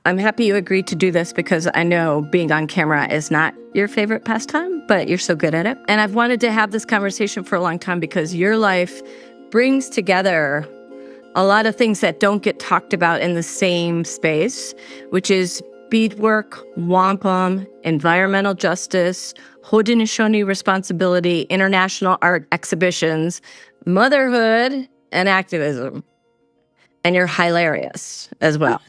I'm happy you agreed to do this because I know being on camera is not your favorite pastime, but you're so good at it. And I've wanted to have this conversation for a long time because your life brings together a lot of things that don't get talked about in the same space, which is beadwork, wampum, environmental justice, Haudenosaunee responsibility, international art exhibitions, motherhood, and activism. And you're hilarious as well.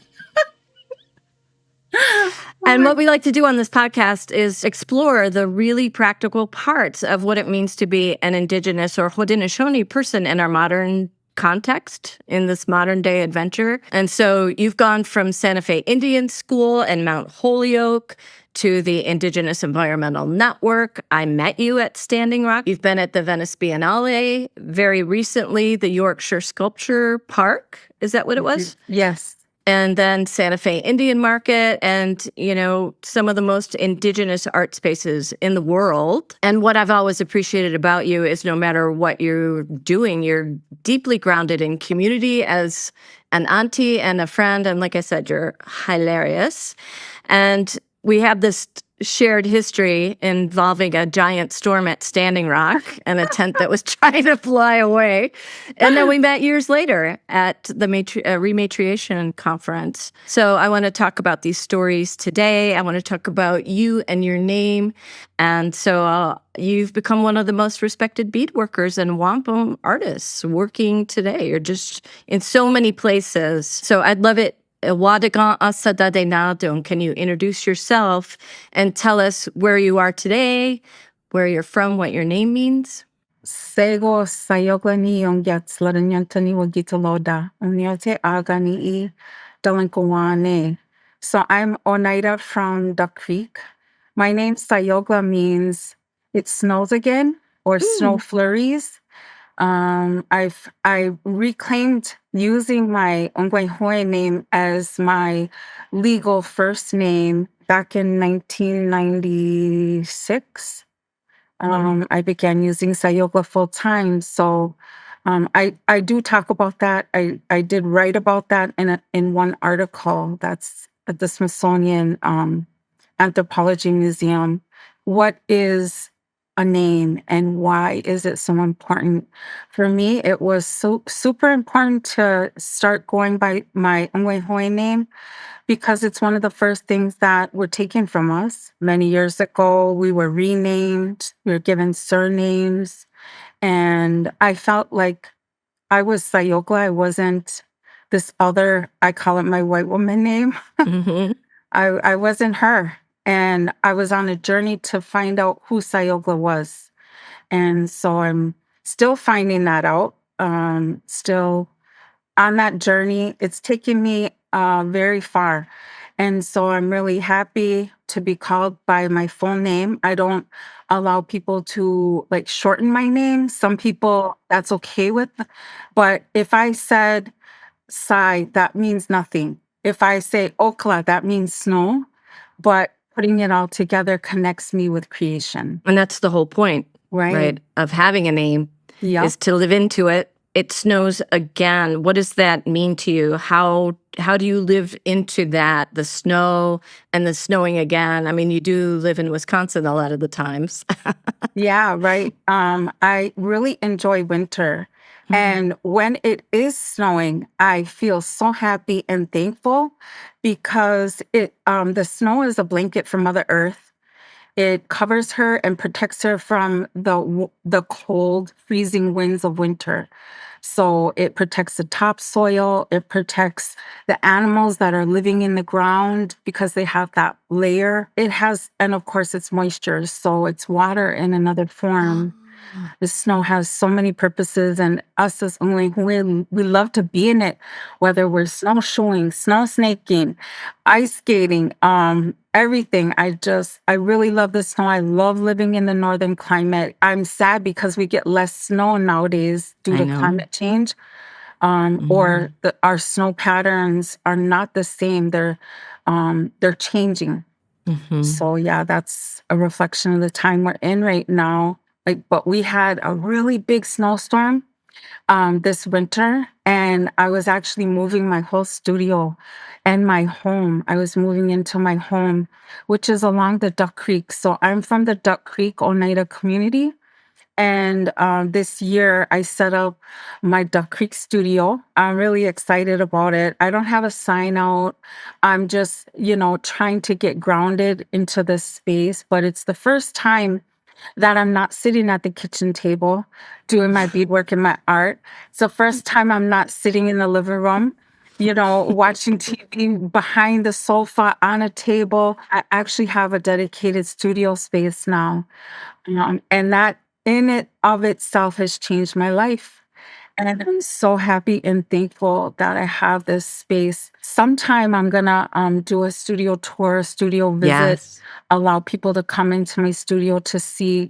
And what we like to do on this podcast is explore the really practical parts of what it means to be an Indigenous or Haudenosaunee person in our modern context, in this modern day adventure. And so you've gone from Santa Fe Indian School and Mount Holyoke to the Indigenous Environmental Network. I met you at Standing Rock. You've been at the Venice Biennale, very recently, the Yorkshire Sculpture Park. Is that what it was? Yes. And then Santa Fe Indian Market and, some of the most Indigenous art spaces in the world. And what I've always appreciated about you is no matter what you're doing, you're deeply grounded in community as an auntie and a friend. And like I said, you're hilarious. And we have this shared history involving a giant storm at Standing Rock and a tent that was trying to fly away. And then we met years later at the Rematriation Conference. So I want to talk about these stories today. I want to talk about you and your name. And so you've become one of the most respected beadworkers and wampum artists working today. You're just in so many places. So I'd love it. Wadagan Asadade Naldun, can you introduce yourself and tell us where you are today, where you're from, what your name means? Sego Sayokla Kindness Laranyantani Wagitaloda Unyote Agani Dalankawane. So I'm Oneida from Duck Creek. My name Sayokla means it snows again or snow flurries. I reclaimed using my Ongwaihoe name as my legal first name back in 1996. I began using Sayokla full time. So I do talk about that. I did write about that in one article that's at the Smithsonian Anthropology Museum. What is a name and why is it so important? For me, it was super important to start going by my Ongwaihoe name because it's one of the first things that were taken from us. Many years ago, we were renamed, we were given surnames, and I felt like I was Sayokla. I wasn't this other, I call it my white woman name. Mm-hmm. I wasn't her. And I was on a journey to find out who Sayokla was. And so I'm still finding that out, still on that journey. It's taken me very far. And so I'm really happy to be called by my full name. I don't allow people to shorten my name. Some people that's okay with. But if I said Sai, that means nothing. If I say Okla, that means snow. But putting it all together connects me with creation. And that's the whole point, right? Of having a name is to live into it. It snows again. What does that mean to you? How do you live into that, the snow and the snowing again? I mean, you do live in Wisconsin a lot of the times. Yeah, right. I really enjoy winter. And when it is snowing, I feel so happy and thankful because the snow is a blanket for Mother Earth. It covers her and protects her from the cold, freezing winds of winter. So it protects the topsoil. It protects the animals that are living in the ground because they have that layer. And of course, it's moisture. So it's water in another form. The snow has so many purposes, and us as Ongwaihoe, we love to be in it, whether we're snowshoeing, snow snaking, ice skating, everything. I really love the snow. I love living in the northern climate. I'm sad because we get less snow nowadays due to climate change, or our snow patterns are not the same. They're changing. So yeah, that's a reflection of the time we're in right now. But we had a really big snowstorm this winter, and I was actually moving my whole studio and my home. I was moving into my home, which is along the Duck Creek. So I'm from the Duck Creek Oneida community. And this year, I set up my Duck Creek studio. I'm really excited about it. I don't have a sign out. I'm just, trying to get grounded into this space. But it's the first time that I'm not sitting at the kitchen table doing my beadwork and my art. It's the first time I'm not sitting in the living room, watching TV behind the sofa on a table. I actually have a dedicated studio space now. And that in it of itself has changed my life. And I'm so happy and thankful that I have this space. Sometime I'm gonna do a studio tour, studio visit, Yes. allow people to come into my studio to see,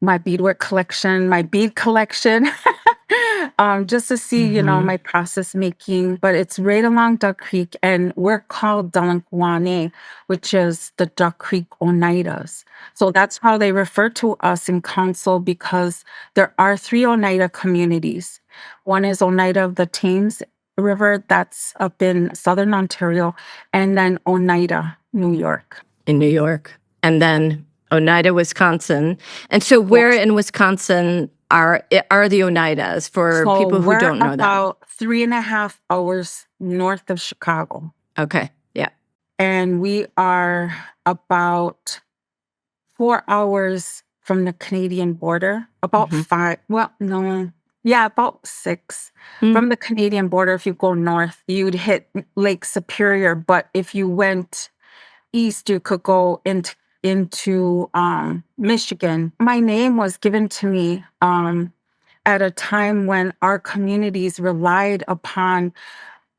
my beadwork collection, my bead collection, just to see, Hmm. my process making. But it's right along Duck Creek, and we're called Wampum, which is the Duck Creek Oneidas. So that's how they refer to us in council because there are three Oneida communities. One is Oneida of the Thames River, that's up in southern Ontario, and then Oneida, New York. In New York, and then Oneida, Wisconsin. And so, where Yes. in Wisconsin are the Oneidas for So people who we're don't know them? about 3.5 hours north of Chicago, Okay, yeah. and we are about 4 hours from the Canadian border. About Hmm. five, well, no, yeah, about six Mm. from the Canadian border. If you go north, you'd hit Lake Superior, but if you went east, you could go into Michigan. My name was given to me at a time when our communities relied upon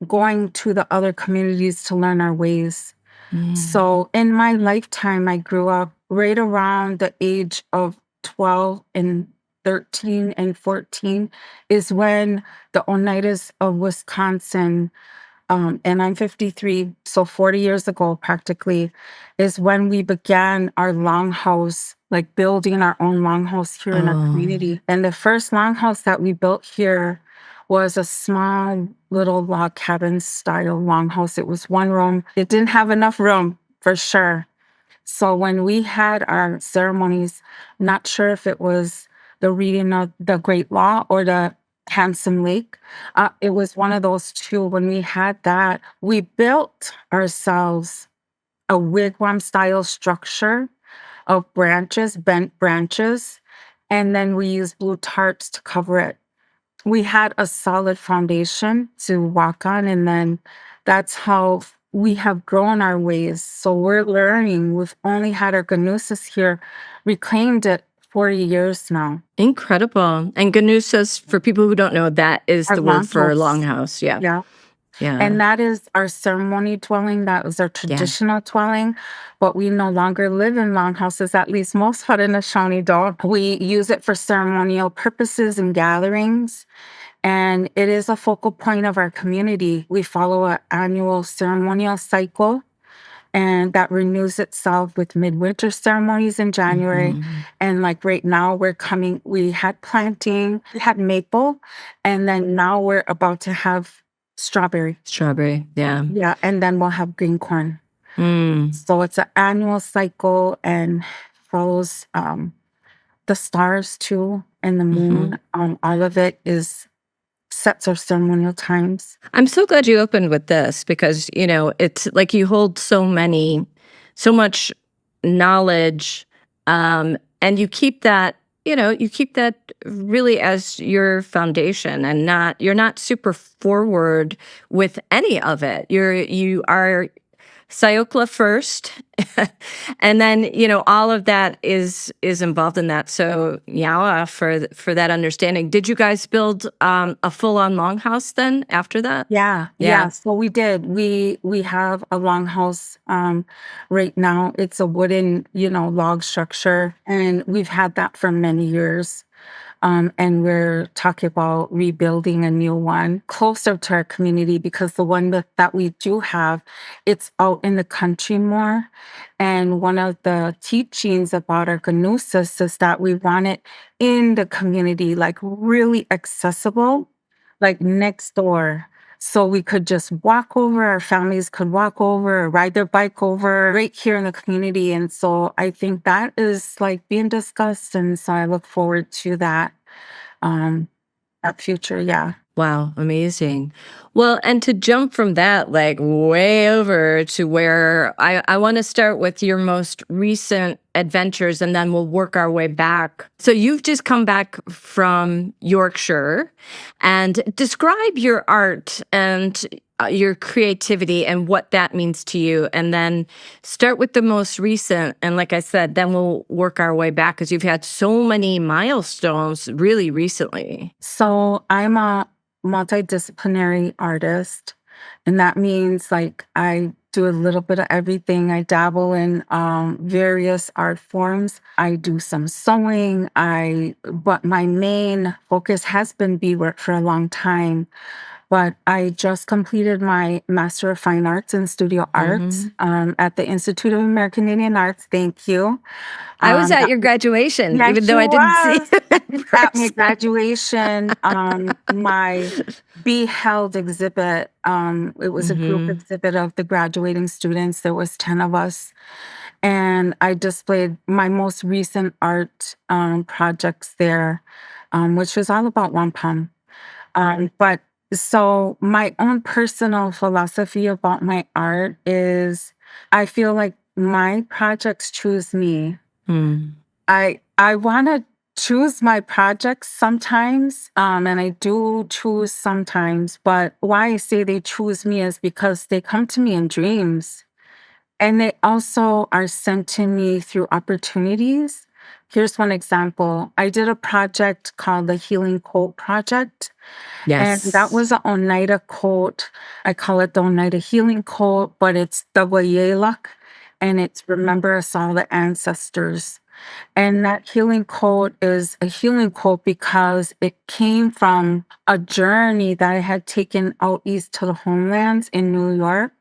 going to the other communities to learn our ways. Mm. So in my lifetime, I grew up right around the age of 12 and 13 and 14 is when the Oneidas of Wisconsin, and I'm 53, so 40 years ago, practically, is when we began our longhouse, like building our own longhouse here in our Oh, community. And the first longhouse that we built here was a small little log cabin style longhouse. It was one room. It didn't have enough room for sure. So when we had our ceremonies, not sure if it was the reading of the Great Law or the Handsome Lake, it was one of those two. When we had that, we built ourselves a wigwam style structure of branches, bent branches, and then we used blue tarps to cover it. We had a solid foundation to walk on, and then that's how we have grown our ways. So we're learning. We've only had our Ganusis here, reclaimed it 40 years now. incredible. And Ganusas, for people who don't know, that is Our the word for longhouse. longhouse. Yeah, Yeah. yeah, And that is our ceremony dwelling. That was our yeah. traditional dwelling. But we no longer live in longhouses, at least most Haudenosaunee don't. We use it for ceremonial purposes and gatherings. And it is a focal point of our community. We follow an annual ceremonial cycle, and that renews itself with midwinter ceremonies in January. Hmm. And like right now, we had planting, we had maple, and then now we're about to have strawberry. Strawberry. Yeah. Yeah, and then we'll have green corn. Mm. So it's an annual cycle and follows the stars too and the Hmm. moon. All of it is sets our ceremonial times. I'm so glad you opened with this because, it's like you hold so much knowledge, and you keep that really as your foundation and you're not super forward with any of it. You are Sayokla first, and then all of that is involved in that. So Yawa for that understanding. Did you guys build a full on longhouse then after that? Yeah, Yeah. yeah. So we did. We have a longhouse right now. It's a wooden, log structure, and we've had that for many years. And we're talking about rebuilding a new one closer to our community because the one that we do have, it's out in the country more. And one of the teachings about our Gnosis is that we want it in the community, like really accessible, like next door. So we could just walk over, our families could walk over or ride their bike over right here in the community. And so I think that is like being discussed. And so I look forward to um, that future. Yeah. Wow, amazing. Well, and to jump from that, like way over to where I want to start with your most recent adventures and then we'll work our way back. So you've just come back from Yorkshire and describe your art and your creativity and what that means to you. And then start with the most recent. And like I said, then we'll work our way back because you've had so many milestones really recently. So I'm a multidisciplinary artist, and that means like I do a little bit of everything. I dabble in various art forms. I do some sewing. But my main focus has been beadwork for a long time. But I just completed my Master of Fine Arts in Studio Arts Hmm. at the Institute of American Indian Arts. Thank you. I was at That your graduation, even Yes, though you I didn't see was. you in At my person. graduation, my Be Held exhibit, it was a group Hmm. exhibit of the graduating students. There was 10 of us. And I displayed my most recent art projects there, which was all about wampum. But so my own personal philosophy about my art is I feel like my projects choose me. Mm. I wanna choose my projects sometimes, and I do choose sometimes, but why I say they choose me is because they come to me in dreams, and they also are sent to me through opportunities. Here's one example. I did a project called the Healing Coat Project, and that Yes. was an Oneida coat. I call it the Oneida Healing Coat, but it's the Wayelak, and it's remember us all the ancestors. And that healing quote is a healing quote because it came from a journey that I had taken out east to the homelands in New York.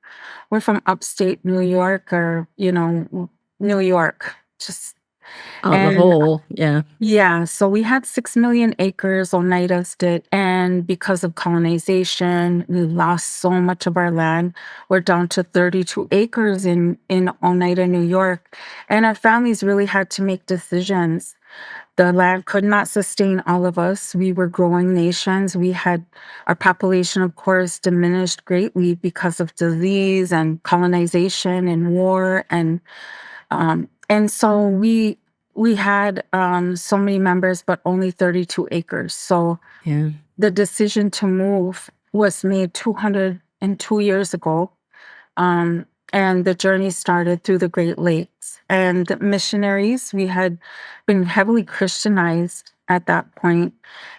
We're from upstate New York or, New York. Just Oh, the and whole, yeah. yeah, so we had 6 million acres, Oneidas did, and because of colonization, we lost so much of our land. We're down to 32 acres in Oneida, New York, and our families really had to make decisions. The land could not sustain all of us. We were growing nations. We had our population, of course, diminished greatly because of disease and colonization and war and so we had so many members, but only 32 acres. So Yeah. the decision to move was made 202 years ago. Um, and the journey started through the Great Lakes. And the missionaries, we had been heavily Christianized at that point.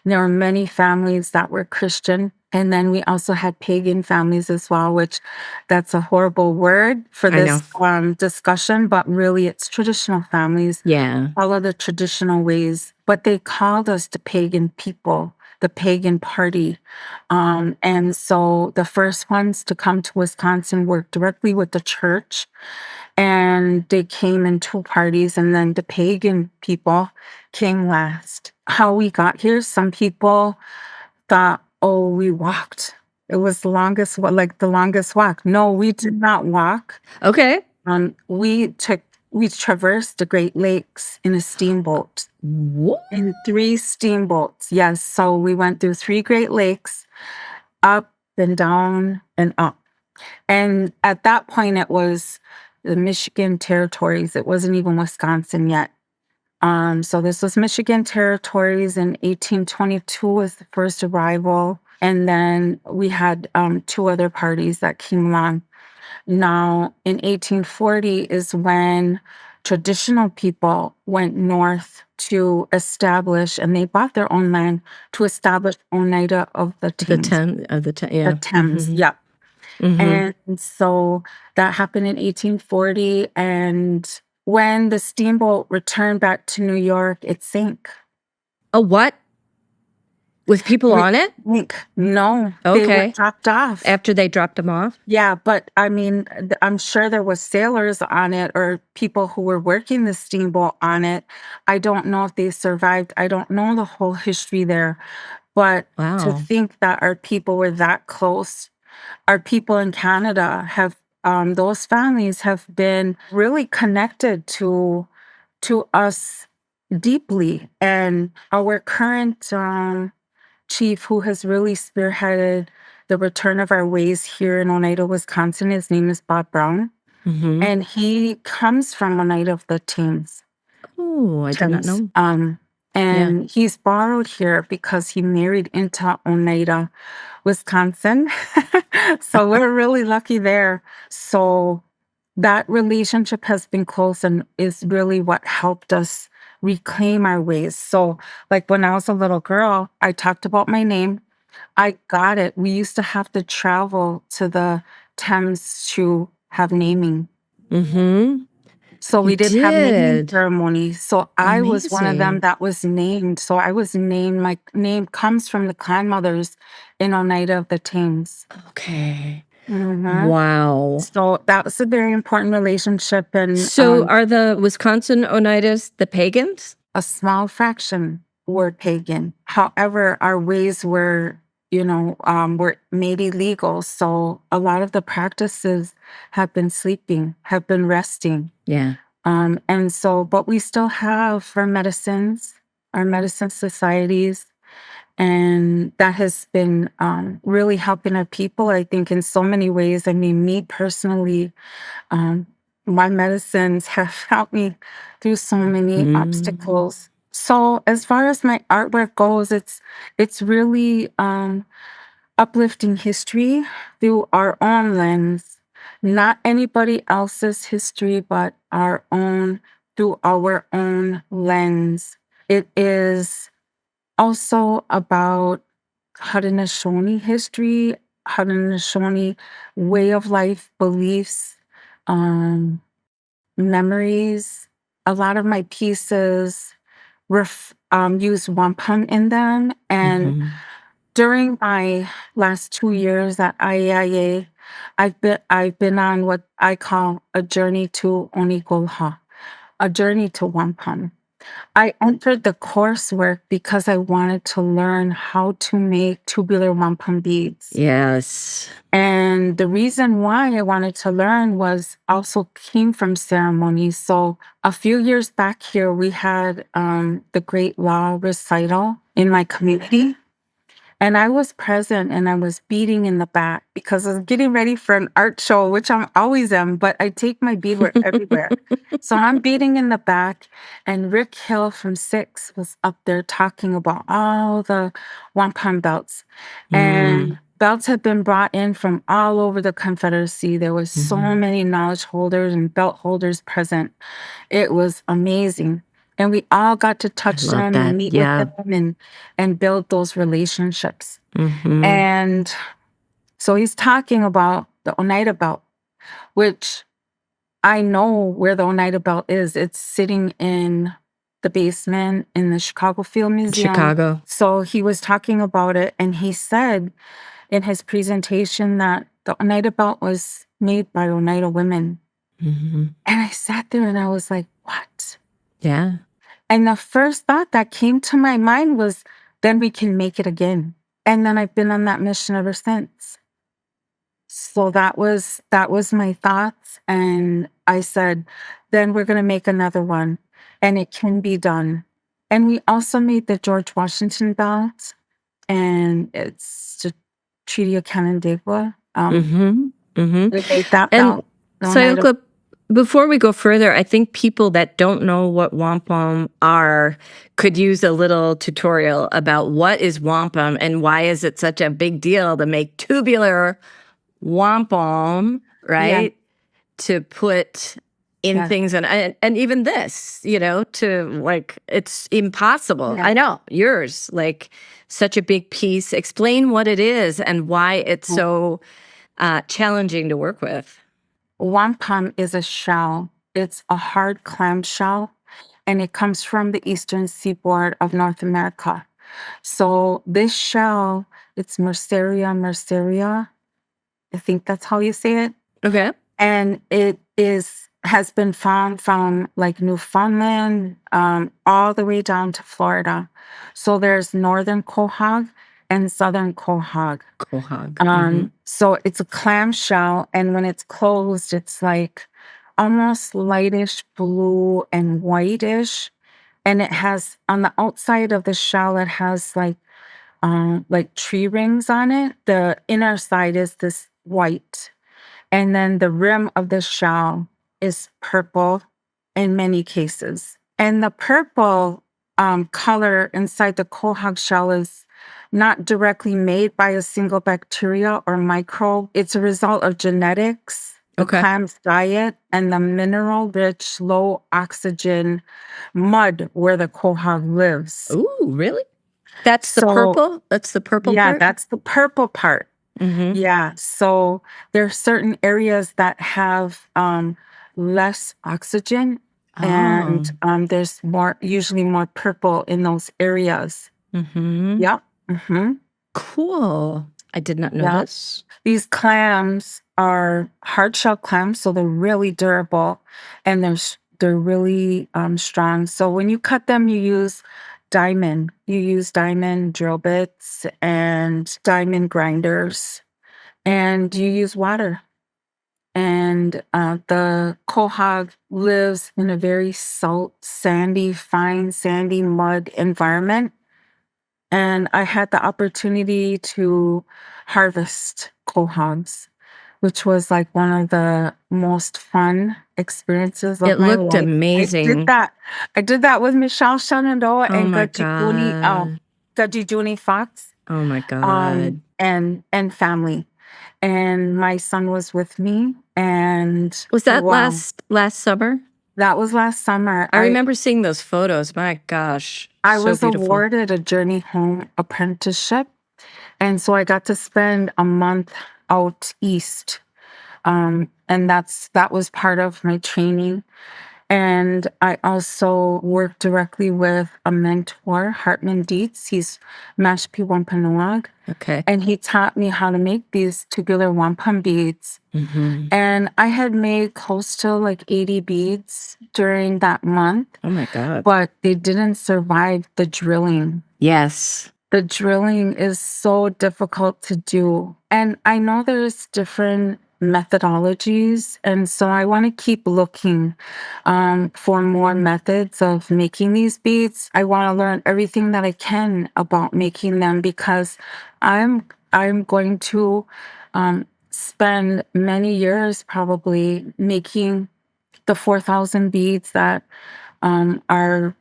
There were many families that were Christian. And then we also had pagan families as well, which that's a horrible word for I know. this discussion, but really it's traditional families, Yeah. follow the traditional ways. But they called us the pagan people, the pagan party. And so the first ones to come to Wisconsin worked directly with the church, and they came in two parties, and then the pagan people came last. How we got here, some people thought, oh, we walked. It was like the longest walk. No, we did not walk. Okay. Um, we took, we traversed the Great Lakes in a steamboat. What? In three steamboats, yes. So we went through three Great Lakes, up and down and up. And at that point, it was the Michigan territories. It wasn't even Wisconsin yet. So this was Michigan territories in 1822 was the first arrival. And then we had two other parties that came along. Now, in 1840 is when traditional people went north to establish, and they bought their own land to establish Oneida of the The Thames. 10 of the 10, The yeah. Thames, Mhm. yep. Mhm. And so that happened in 1840. And when the steamboat returned back to New York, it sank. A what? With people on it? No, they were Okay. dropped off. After they dropped them off? Yeah, but I mean, I'm sure there was sailors on it or people who were working the steamboat on it. I don't know if they survived. I don't know the whole history there. But to Wow. think that our people were that close, our people in Canada have, those families have been really connected to us deeply. And our current chief, who has really spearheaded the return of our ways here in Oneida, Wisconsin, his name is Bob Brown. Mm-hmm. And he comes from Oneida of the Oh, I did not Thames. know. Yeah. And he's borrowed here because he married into Oneida, Wisconsin. So we're really lucky there. So that relationship has been close and is really what helped us reclaim our ways. So, like when I was a little girl, I talked about my name. I got it. We used to have to travel to the Thames to have naming. Mm-hmm. So You we did have naming did. ceremony. So I was one of them Amazing. that was named. So I was named. My name comes from the clan mothers in Oneida of the Thames. Okay. Hmm. Wow. So that was a very important relationship, and So are the Wisconsin Oneidas the pagans? a small fraction were pagan. However, our ways were, were made illegal. So a lot of the practices have been sleeping, have been resting. Yeah. And so, but we still have our medicine societies, and that has been really helping our people, I think, in so many ways. I mean, me personally, um, my medicines have helped me through so many Mm. obstacles. So, as far as my artwork goes, it's really uplifting history through our own lens, not anybody else's history, but our own through our own lens. It is also about Haudenosaunee history, Haudenosaunee way of life, beliefs, um, memories. A lot of my pieces use wampum in them, and Mhm. during my last 2 years at IAIA, I've been on what I call a journey to Onigolha, a journey to wampum. I entered the coursework because I wanted to learn how to make tubular wampum beads. Yes. And the reason why I wanted to learn was also came from ceremonies. So a few years back here, we had the Great Law recital in my community. And I was present and I was beading in the back because I was getting ready for an art show, which I'm always am, but I take my beadwork everywhere. So I'm beading in the back, and Rick Hill from Six was up there talking about all the wampum belts. Mm. And belts had been brought in from all over the Confederacy. There was so Mhm. many knowledge holders and belt holders present. It was amazing. And we all got to I touch love them and that. meet with Yeah. them and build those relationships. Mhm. And so he's talking about the Oneida Belt, which I know where the Oneida Belt is. It's sitting in the basement in the Chicago Field Museum. Chicago. So he was talking about it, and he said in his presentation that the Oneida Belt was made by Oneida women. Mhm. And I sat there and I was like, what? Yeah. And the first thought that came to my mind was, then we can make it again. And then I've been on that mission ever since. So that was my thoughts. And I said, then we're going to make another one, and it can be done. And we also made the George Washington belt, and it's the Treaty of Canandaigua. Mhm. Mhm. We made that And belt. The Oneida. Sayokla, before we go further, I think people that don't know what wampum are could use a little tutorial about what is wampum and why is it such a big deal to make tubular wampum, Yeah, right? To put in yeah, things and even this, to like it's impossible. yeah. I know yours, like such a big piece. Explain what it is and why it's so challenging to work with. Wampum is a shell. It's a hard clam shell, and it comes from the eastern seaboard of North America. So this shell, it's Merceria. I think that's how you say it. Okay. And it has been found from like Newfoundland all the way down to Florida. So there's northern quahog and southern quahog. Quahog. So it's a clam shell, and when it's closed, it's like almost lightish blue and whitish. And it has on the outside of the shell, it has like tree rings on it. The inner side is this white. And then the rim of the shell is purple in many cases. And the purple color inside the quahog shell is not directly made by a single bacteria or microbe. It's a result of genetics, the Okay. clam's diet, and the mineral-rich, low-oxygen mud where the quahog lives. Ooh, really? That's the So, purple? That's the purple yeah, part? that's the purple part. Mm-hmm. Yeah, so there are certain areas that have less oxygen, Oh. and there's usually more purple in those areas. Mm-hmm. Yep. Mm-hmm. Cool. I did not know Yep. this. These clams are hard shell clams, so they're really durable, and they're really strong. So when you cut them, you use diamond. You use diamond drill bits and diamond grinders, and you use water. And the quahog lives in a very salt, sandy, fine, sandy mud environment. And I had the opportunity to harvest quahogs, which was like one of the most fun experiences of It my looked life. amazing. I did that with Michelle Shenandoah Oh and my God. Gajiguni Fox, Oh my God. and family. And my son was with me, and Was that wow, last summer? that was last summer. I remember seeing those photos. My gosh. I So was beautiful. awarded a Journey Home apprenticeship, and so I got to spend a month out east. And that was part of my training. And I also worked directly with a mentor, Hartman Dietz. He's Mashpee Wampanoag. Okay. And he taught me how to make these tubular wampum beads. Mm-hmm. And I had made close to like 80 beads during that month, Oh my God. but they didn't survive the drilling. Yes. The drilling is so difficult to do. And I know there's different methodologies. And so I want to keep looking for more methods of making these beads. I want to learn everything that I can about making them because I'm going to spend many years probably making the 4,000 beads that are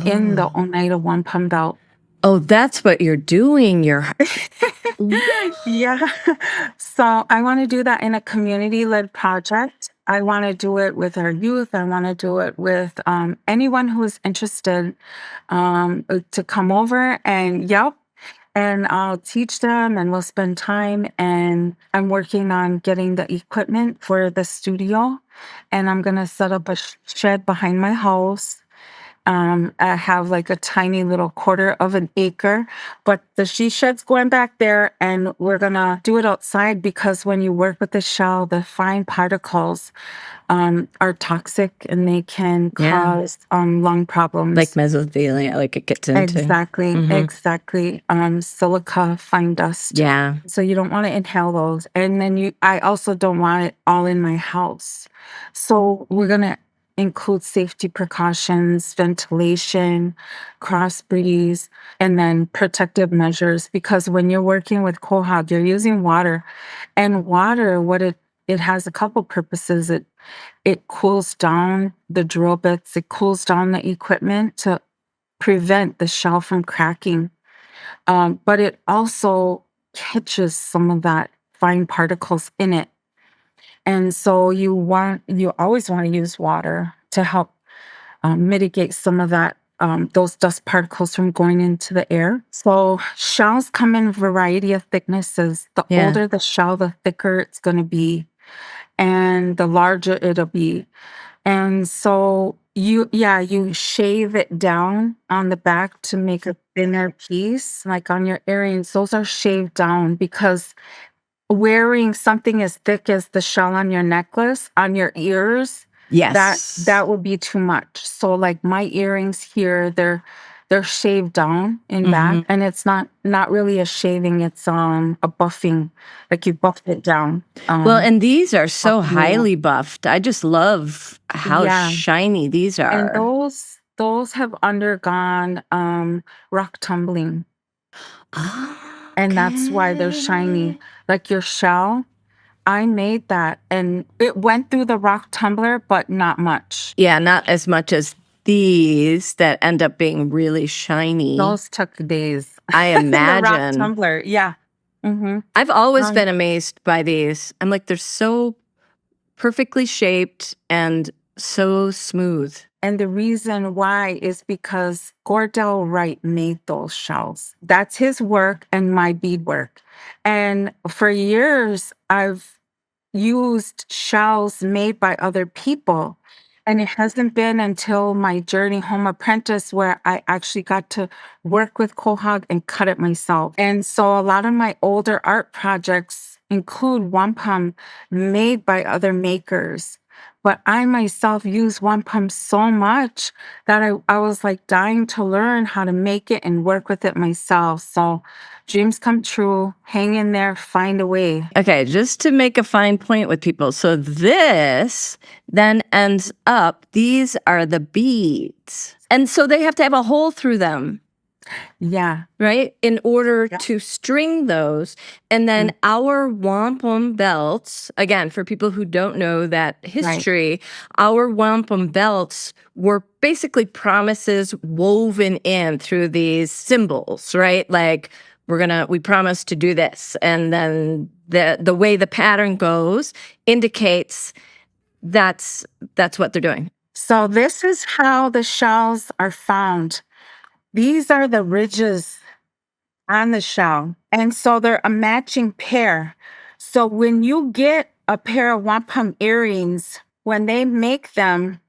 in the Oh. Oneida Wampum Belt. Oh, that's what you're doing. You're Yeah. So I want to do that in a community-led project. I want to do it with our youth. I want to do it with anyone who is interested to come over and yep. And I'll teach them and we'll spend time. And I'm working on getting the equipment for the studio. And I'm going to set up a shed behind my house. I have like a tiny little quarter of an acre, but the she shed's going back there and we're gonna do it outside because when you work with the shell, the fine particles are toxic and they can yeah. cause lung problems. Like mesothelioma, like it gets into. Exactly, Mhm. exactly. Silica, fine dust. Yeah. So you don't want to inhale those. And then I also don't want it all in my house. So we're gonna include safety precautions, ventilation, cross breeze, and then protective measures. Because when you're working with quahog, you're using water. And water, it has a couple purposes. It cools down the drill bits, it cools down the equipment to prevent the shell from cracking. But it also catches some of that fine particles in it. And so you always want to use water to help mitigate some of that, those dust particles from going into the air. So shells come in a variety of thicknesses. The Yeah. older the shell, the thicker it's going to be, and the larger it'll be. And so you shave it down on the back to make a thinner piece, like on your earrings. Those are shaved down because wearing something as thick as the shell on your necklace, on your ears, Yes. that would be too much. So like my earrings here, they're shaved down in back, Mhm. and it's not really a shaving, it's a buffing. Like you buff it down. Well, and these are Buff so the nail. highly buffed. I just love how Yeah. shiny these And are. those have undergone rock tumbling. And that's why they're shiny. Okay. Like your shell, I made that and it went through the rock tumbler, but not much. Yeah, not as much as these that end up being really shiny. Those took days. I The rock imagine. tumbler, yeah. Mm-hmm. I've always been amazed by these. I'm like, they're so perfectly shaped and so smooth. And the reason why is because Gordell Wright made those shells. That's his work and my beadwork. And for years, I've used shells made by other people. And it hasn't been until my journey home apprentice where I actually got to work with Quahog and cut it myself. And so a lot of my older art projects include wampum made by other makers. But I myself use wampum so much that I was like dying to learn how to make it and work with it myself. So dreams come true. Hang in there, find a way. Okay, just to make a fine point with people. So this then ends up, these are the beads. And so they have to have a hole through them, Yeah. right? In order Yeah. to string those. And then our wampum belts, again, for people who don't know that history, our wampum belts were basically promises woven in through these symbols, right? Like, we promise to do this. And then the way the pattern goes indicates that's what they're doing. So this is how the shells are found. These are the ridges on the shell. And so they're a matching pair. So when you get a pair of wampum earrings, when they make them,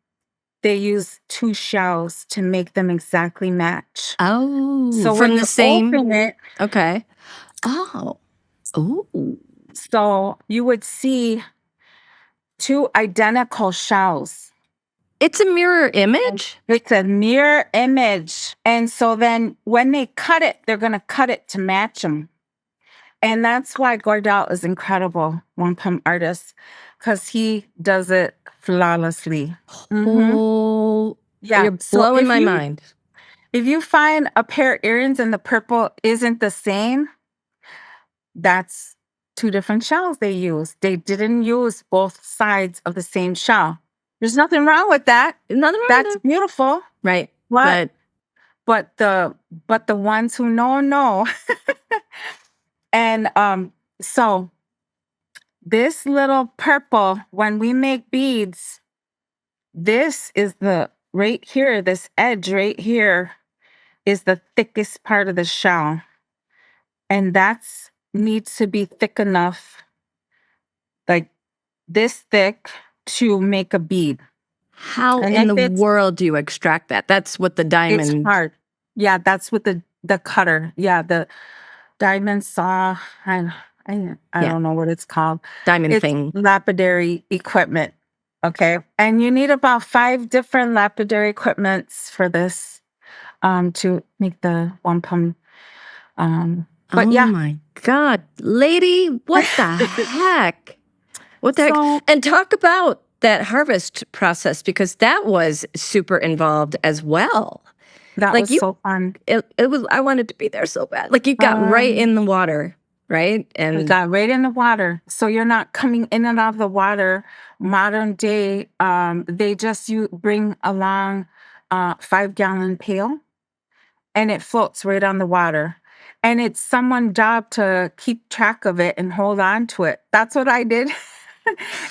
they use two shells to make them exactly match. Oh, So from when the you same. open it, Okay. Oh. Ooh. so you would see two identical shells. It's a mirror image? It's a mirror image. And so then when they cut it, they're going to cut it to match them. And that's why Gordell is incredible, wampum artist, because he does it flawlessly. Oh, Yeah. you're So blowing my mind. if you find a pair of earrings and the purple isn't the same, that's two different shells they used. They didn't use both sides of the same shell. There's nothing wrong with that. Nothing wrong That's with beautiful. right. What? But But the ones who know. And so this little purple, when we make beads, this is the right here, this edge right here is the thickest part of the shell. And that's needs to be thick enough, like this thick, to make a bead. how And in if the world do you extract that? That's what the it's diamond. hard. Yeah, that's with the cutter. Yeah, the diamond saw. I Yeah. don't know what it's called. Diamond It's thing. lapidary equipment. Okay. And you need about 5 different lapidary equipments for this to make the wampum. But Oh yeah. my God, lady, what the heck? What the heck? So And talk about that harvest process, because that was super involved as well. that Like was so fun. it was, I wanted to be there so bad. Like you got right in the water, right? We And got right in the water. So you're not coming in and out of the water. Modern day, they just you bring along 5-gallon pail and it floats right on the water. And it's someone's job to keep track of it and hold on to it. That's what I did.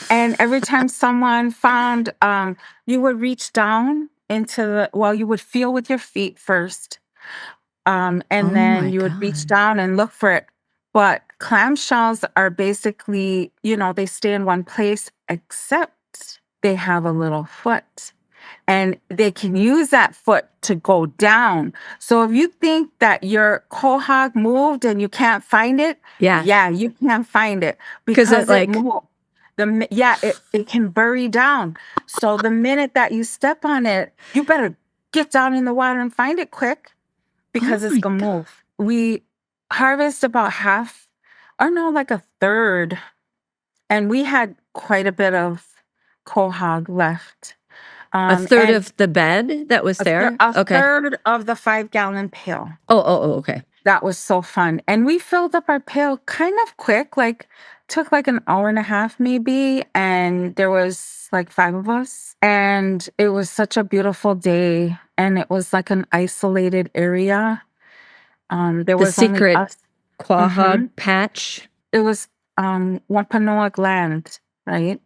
And every time someone found, you would reach down you would feel with your feet first. And oh then my you would reach God. down and look for it. But clamshells are basically, they stay in one place, except they have a little foot. and they can use that foot to go down. So if you think that your quahog moved and you can't find it, Yeah. you can't find it Because it because it like, moved. It can bury down. So the minute that you step on it, you better get down in the water and find it quick oh because it's my gonna God. move. We harvest about half, or no, like a third, and we had quite a bit of quahog left. A third And of the bed that was there? a Okay. third of the 5-gallon pail. Oh, okay. That was so fun. And we filled up our pail kind of quick, like took like an hour and a half maybe. And there was like 5 of us. And it was such a beautiful day. And it was like an isolated area. There The was only secret us. quahog Mhm. patch. It was Wampanoag land, right?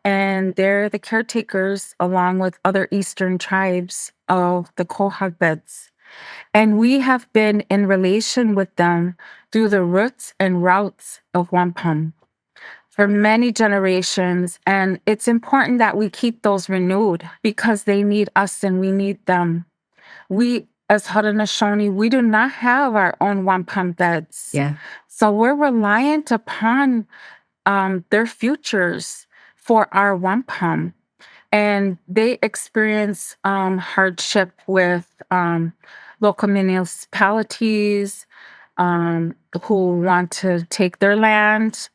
And they're the caretakers along with other eastern tribes of the Quahog beds. And we have been in relation with them through the roots and routes of wampum for many generations. And it's important that we keep those renewed because they need us and we need them. We, as Haudenosaunee, we do not have our own wampum beds. Yeah. So we're reliant upon their futures for our wampum. And they experience hardship with local municipalities who want to take their land,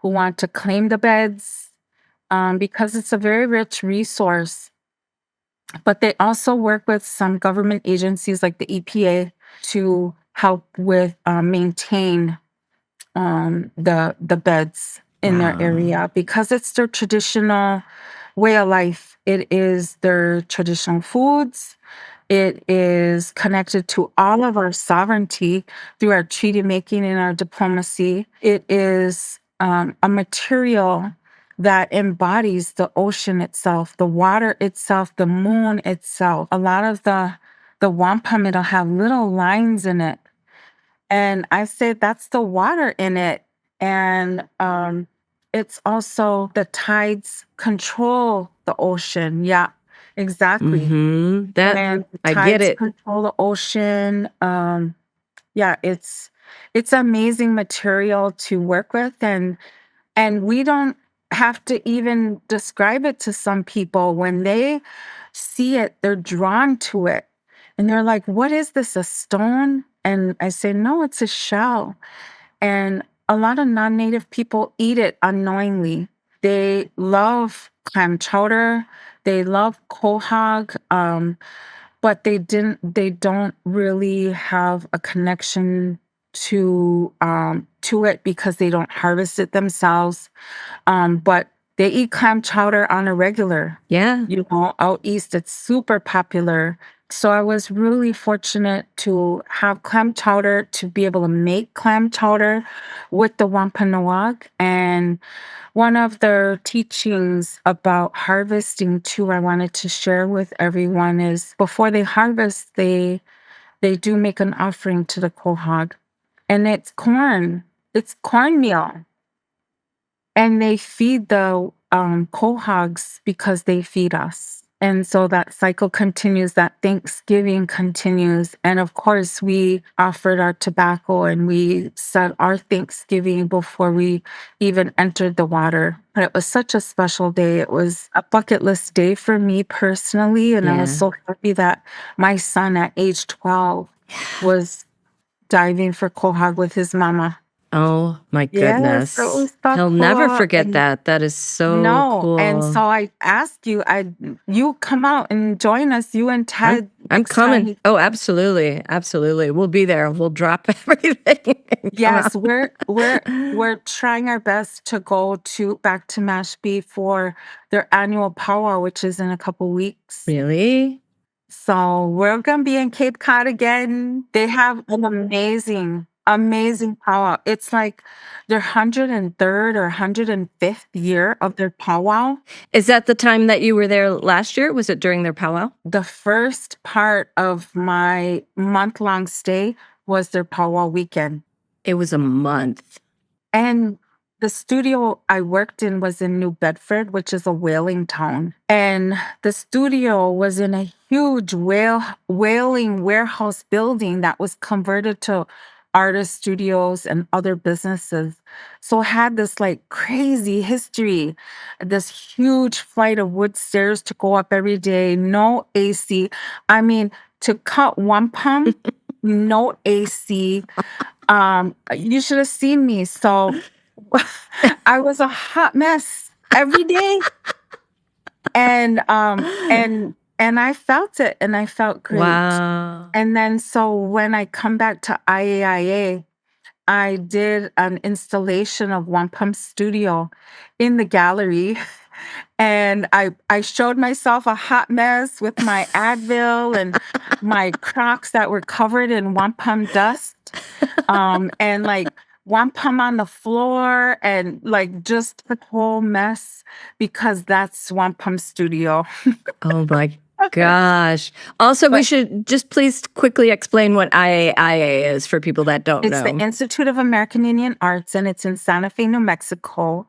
who want to claim the beds, because it's a very rich resource. But they also work with some government agencies like the EPA to help with maintain the beds in their Wow. area because it's their traditional way of life. It is their traditional foods. It is connected to all of our sovereignty through our treaty making and our diplomacy. It is a material that embodies the ocean itself, the water itself, the moon itself. A lot of the wampum, it'll have little lines in it, and I say that's the water in it. And it's also the tides control the ocean. Yeah, exactly. That And the I get tides it. control the ocean. Yeah, it's amazing material to work with, and we don't have to even describe it to some people. When they see it, they're drawn to it. And they're like, "What is this, a stone?" And I say, "No, it's a shell." And a lot of non-native people eat it unknowingly. They love clam chowder, they love quahog, but they don't really have a connection to it because they don't harvest it themselves. But they eat clam chowder on a regular. Yeah. You know, out east, it's super popular. So I was really fortunate to have clam chowder, to be able to make clam chowder with the Wampanoag. And one of their teachings about harvesting too, I wanted to share with everyone is before they harvest, they do make an offering to the quahog. And it's corn. It's cornmeal. And they feed the quahogs because they feed us. And so that cycle continues, that Thanksgiving continues. And of course, we offered our tobacco and we said our Thanksgiving before we even entered the water. But it was such a special day. It was a bucket list day for me personally. And I was Yeah. so happy that my son at age 12 was diving for quahog with his mama. Oh my Yes, it goodness. was so He'll never cool. forget And that. That is so no, and cool. so I ask you, you come out and join us, you and I'm Ted, I'm next time. coming. Oh, absolutely. Absolutely. We'll be there. We'll drop everything and come Yes, out. we're trying our best to go to back to Mashpee for their annual powwow, which is in a couple weeks. Really? So we're gonna be in Cape Cod again. They have an amazing, amazing powwow. It's like their 103rd or 105th year of their powwow. Is that the time that you were there last year? Was it during their powwow? The first part of my month-long stay was their powwow weekend. It was a month. And the studio I worked in was in New Bedford, which is a whaling town. And the studio was in a huge whaling warehouse building that was converted to artist studios and other businesses. So it had this like crazy history, this huge flight of wood stairs to go up every day, no AC. I mean, to cut wampum, no AC. You should have seen me. So I was a hot mess every day. And I felt it and I felt great. Wow. And then so when I come back to IAIA, I did an installation of Wampum Studio in the gallery. And I showed myself a hot mess with my Advil and my Crocs that were covered in wampum dust, and like wampum on the floor and like just the whole mess because that's Wampum Studio. Oh my gosh. Also, we But should just please quickly explain what IAIA is for people that don't it's the know. Institute of American Indian Arts, and it's in Santa Fe, New Mexico.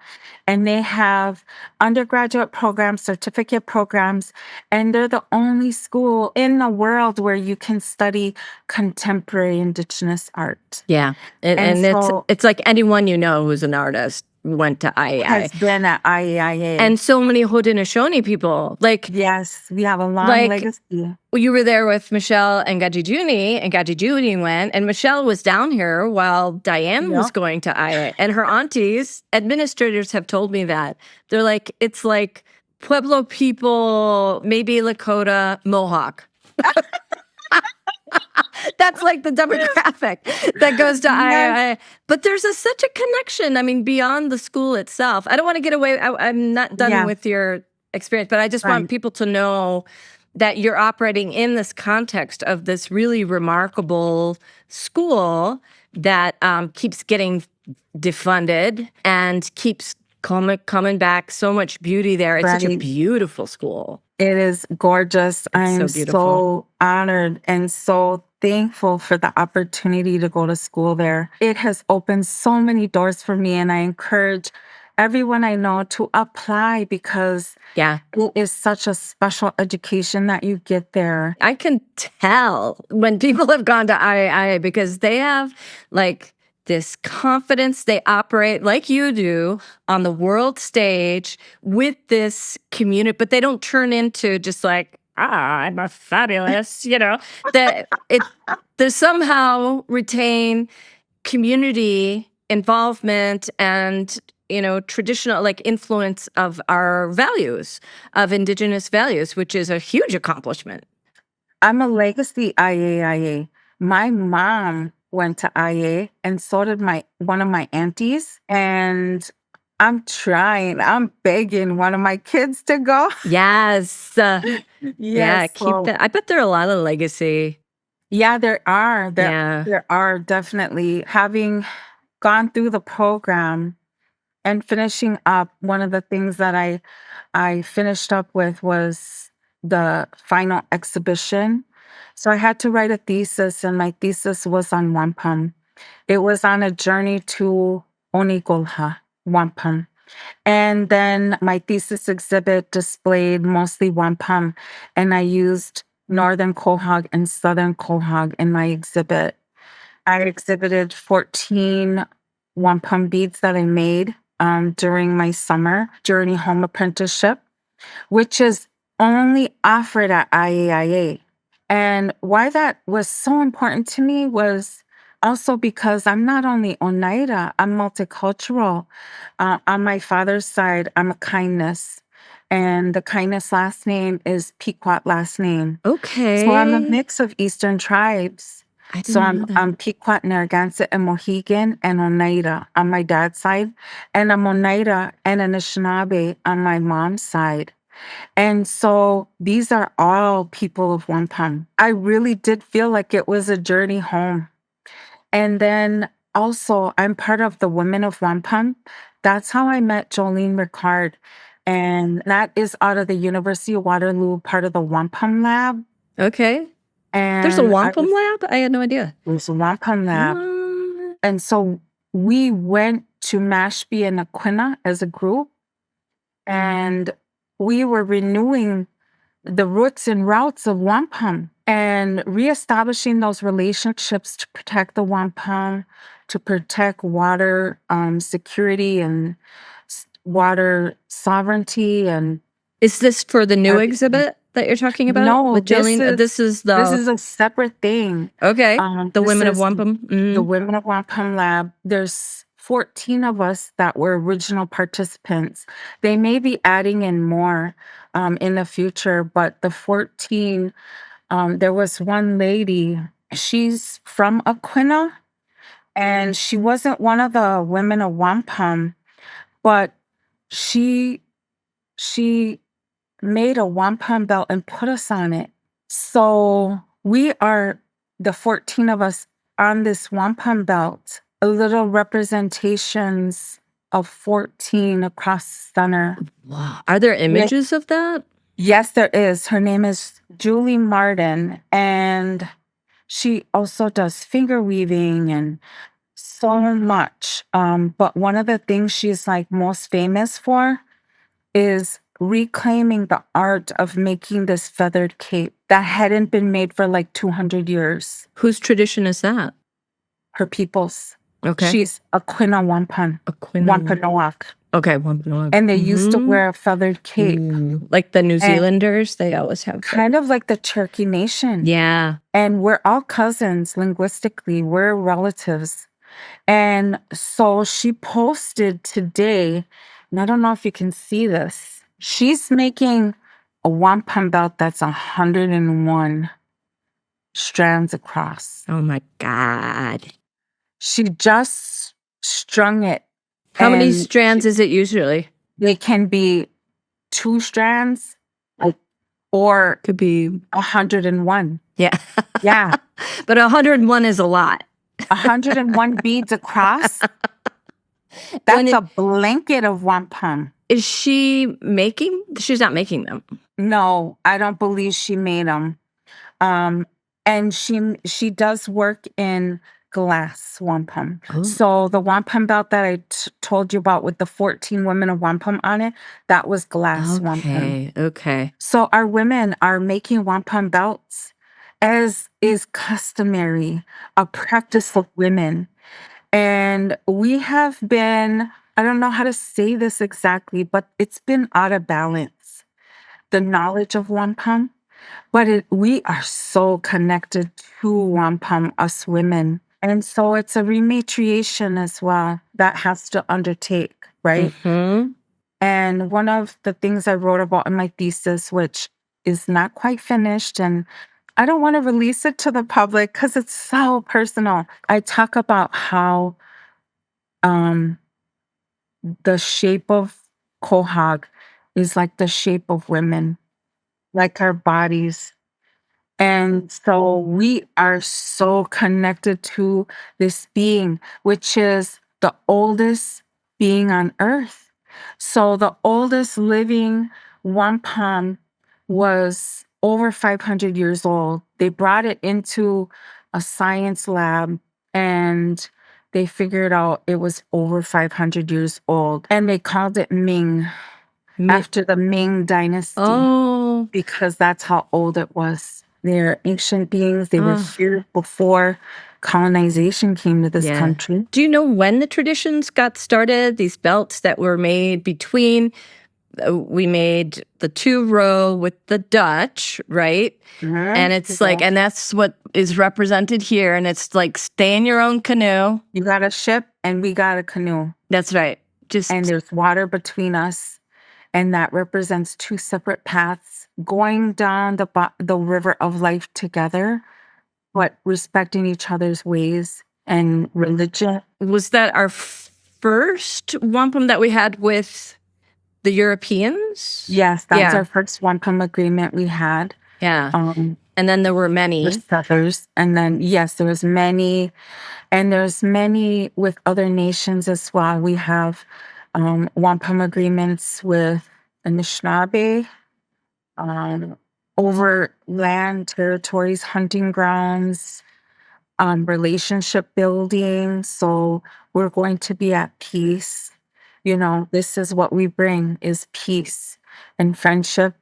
And they have undergraduate programs, certificate programs, and they're the only school in the world where you can study contemporary Indigenous art. Yeah. And, And and so it's like anyone you know who's an artist went to IAIA. has been at IAIA. And so many Haudenosaunee people. Like Yes, we have a long Like- legacy. you were there with Michelle and Gaji Juni, and Gaji Juni went, and Michelle was down here while Diane was Yep. going to IAIA. And her aunties, administrators have told me that. They're like, it's like Pueblo people, maybe Lakota, Mohawk. That's like the demographic that goes to IAIA. But there's such a connection. I mean, beyond the school itself. I don't want to get away. I'm not done Yeah. with your experience, but I just want Right. people to know that you're operating in this context of this really remarkable school that keeps getting defunded and keeps coming back. So much beauty there. It's such a Right. beautiful school. It is gorgeous. I am beautiful. so honored and so thankful for the opportunity to go to school there. It has opened so many doors for me, and I encourage everyone I know to apply because Yeah. it is such a special education that you get there. I can tell when people have gone to IAIA because they have like this confidence. They operate like you do on the world stage with this community, but they don't turn into just like, I'm a fabulous, that they somehow retain community involvement and traditional like influence of our values, of Indigenous values, which is a huge accomplishment. I'm a legacy IAIA. My mom went to IA, and so did one of my aunties. And I'm begging one of my kids to go. Yes. Yeah, Yes, keep so- that. I bet there are a lot of legacy. Yeah, there are. Yeah. There are definitely. Having gone through the program and finishing up, one of the things that I finished up with was the final exhibition. So I had to write a thesis, and my thesis was on wampum. It was on a journey to Onigolha, wampum. And then my thesis exhibit displayed mostly wampum, and I used Northern Quahog and Southern Quahog in my exhibit. I exhibited 14 wampum beads that I made during my summer journey home apprenticeship, which is only offered at IAIA. And why that was so important to me was also because I'm not only Oneida, I'm multicultural. On my father's side, I'm a Kindness. And the Kindness last name is Pequot last name. Okay. So I'm a mix of Eastern tribes. I didn't So know that. I'm Pequot, Narragansett, and Mohegan, and Oneida on my dad's side. And I'm Oneida and Anishinaabe on my mom's side. And so these are all people of wampum. I really did feel like it was a journey home. And then also, I'm part of the Women of Wampum. That's how I met Jolene Ricard. And that is out of the University of Waterloo, part of the Wampum Lab. Okay. And There's a wampum lab? I had no idea. There's a Wampum Lab. Mm. And so we went to Mashpee and Aquinnah as a group, and we were renewing the roots and routes of wampum and reestablishing those relationships to protect the wampum, to protect water security and water sovereignty and Is this for the new everything. exhibit that you're talking about No, with this Jolene? This is this the is a separate thing. okay. The This Women of is Wampum. the Women of Wampum Lab. There's 14 of us that were original participants. They may be adding in more in the future, but the 14, there was one lady, she's from Aquinnah, and she wasn't one of the Women of Wampum, but she she made a wampum belt and put us on it. So we are the 14 of us on this wampum belt, little representations of 14 across the center. Wow. Are there images of that? Yes, there is. Her name is Julie Martin, and she also does finger weaving and so much. But one of the things she's like most famous for is reclaiming the art of making this feathered cape that hadn't been made for like 200 years. Whose tradition is that? Her people's. Okay. She's Aquinnah Wampum. Aquinnah. Wampanoag. Okay, Wampanoag. And they used to wear a feathered cape. Like the New Zealanders, they always have kind of like the Cherokee Nation. Yeah. And we're all cousins linguistically. We're relatives. And so she posted today, and I don't know if you can see this. She's making a wampum belt that's 101 strands across. Oh my God. She just strung it. How many strands is it usually? They can be 2 strands, or could be 101. Yeah. Yeah. But 101 is a lot. 101 beads across. That's a blanket of wampum. Is she making? She's not making them. No, I don't believe she made them. And she does work in glass wampum. Oh. So the wampum belt that I told you about with the 14 women of wampum on it, that was glass wampum. Okay. So our women are making wampum belts, as is customary, a practice of women. And we have been, I don't know how to say this exactly, but it's been out of balance, the knowledge of wampum. But we are so connected to wampum, us women. And so it's a rematriation as well that has to undertake, right? Mm-hmm. And one of the things I wrote about in my thesis, which is not quite finished, and I don't want to release it to the public because it's so personal. I talk about how the shape of Quahog is like the shape of women, like our bodies. And so we are so connected to this being, which is the oldest being on earth. So the oldest living wampum was over 500 years old. They brought it into a science lab and they figured out it was over 500 years old. And they called it Ming, after the Ming dynasty. Oh. Because that's how old it was. They're ancient beings. They were here before colonization came to this country. Do you know when the traditions got started? These belts that were made between, we made the 2-row with the Dutch, right? Mm-hmm. And it's like, and that's what is represented here. And it's like, stay in your own canoe. You got a ship and we got a canoe. That's right. And there's water between us. And that represents 2 separate paths going down the river of life together, but respecting each other's ways and religion. Was that our first wampum that we had with the Europeans? Yes, that's our first wampum agreement we had. Yeah. And then there were many. With others. And then, yes, there was many. And there's many with other nations as well. We have wampum agreements with Anishinaabe, over land territories, hunting grounds, relationship building. So we're going to be at peace. This is what we bring is peace and friendship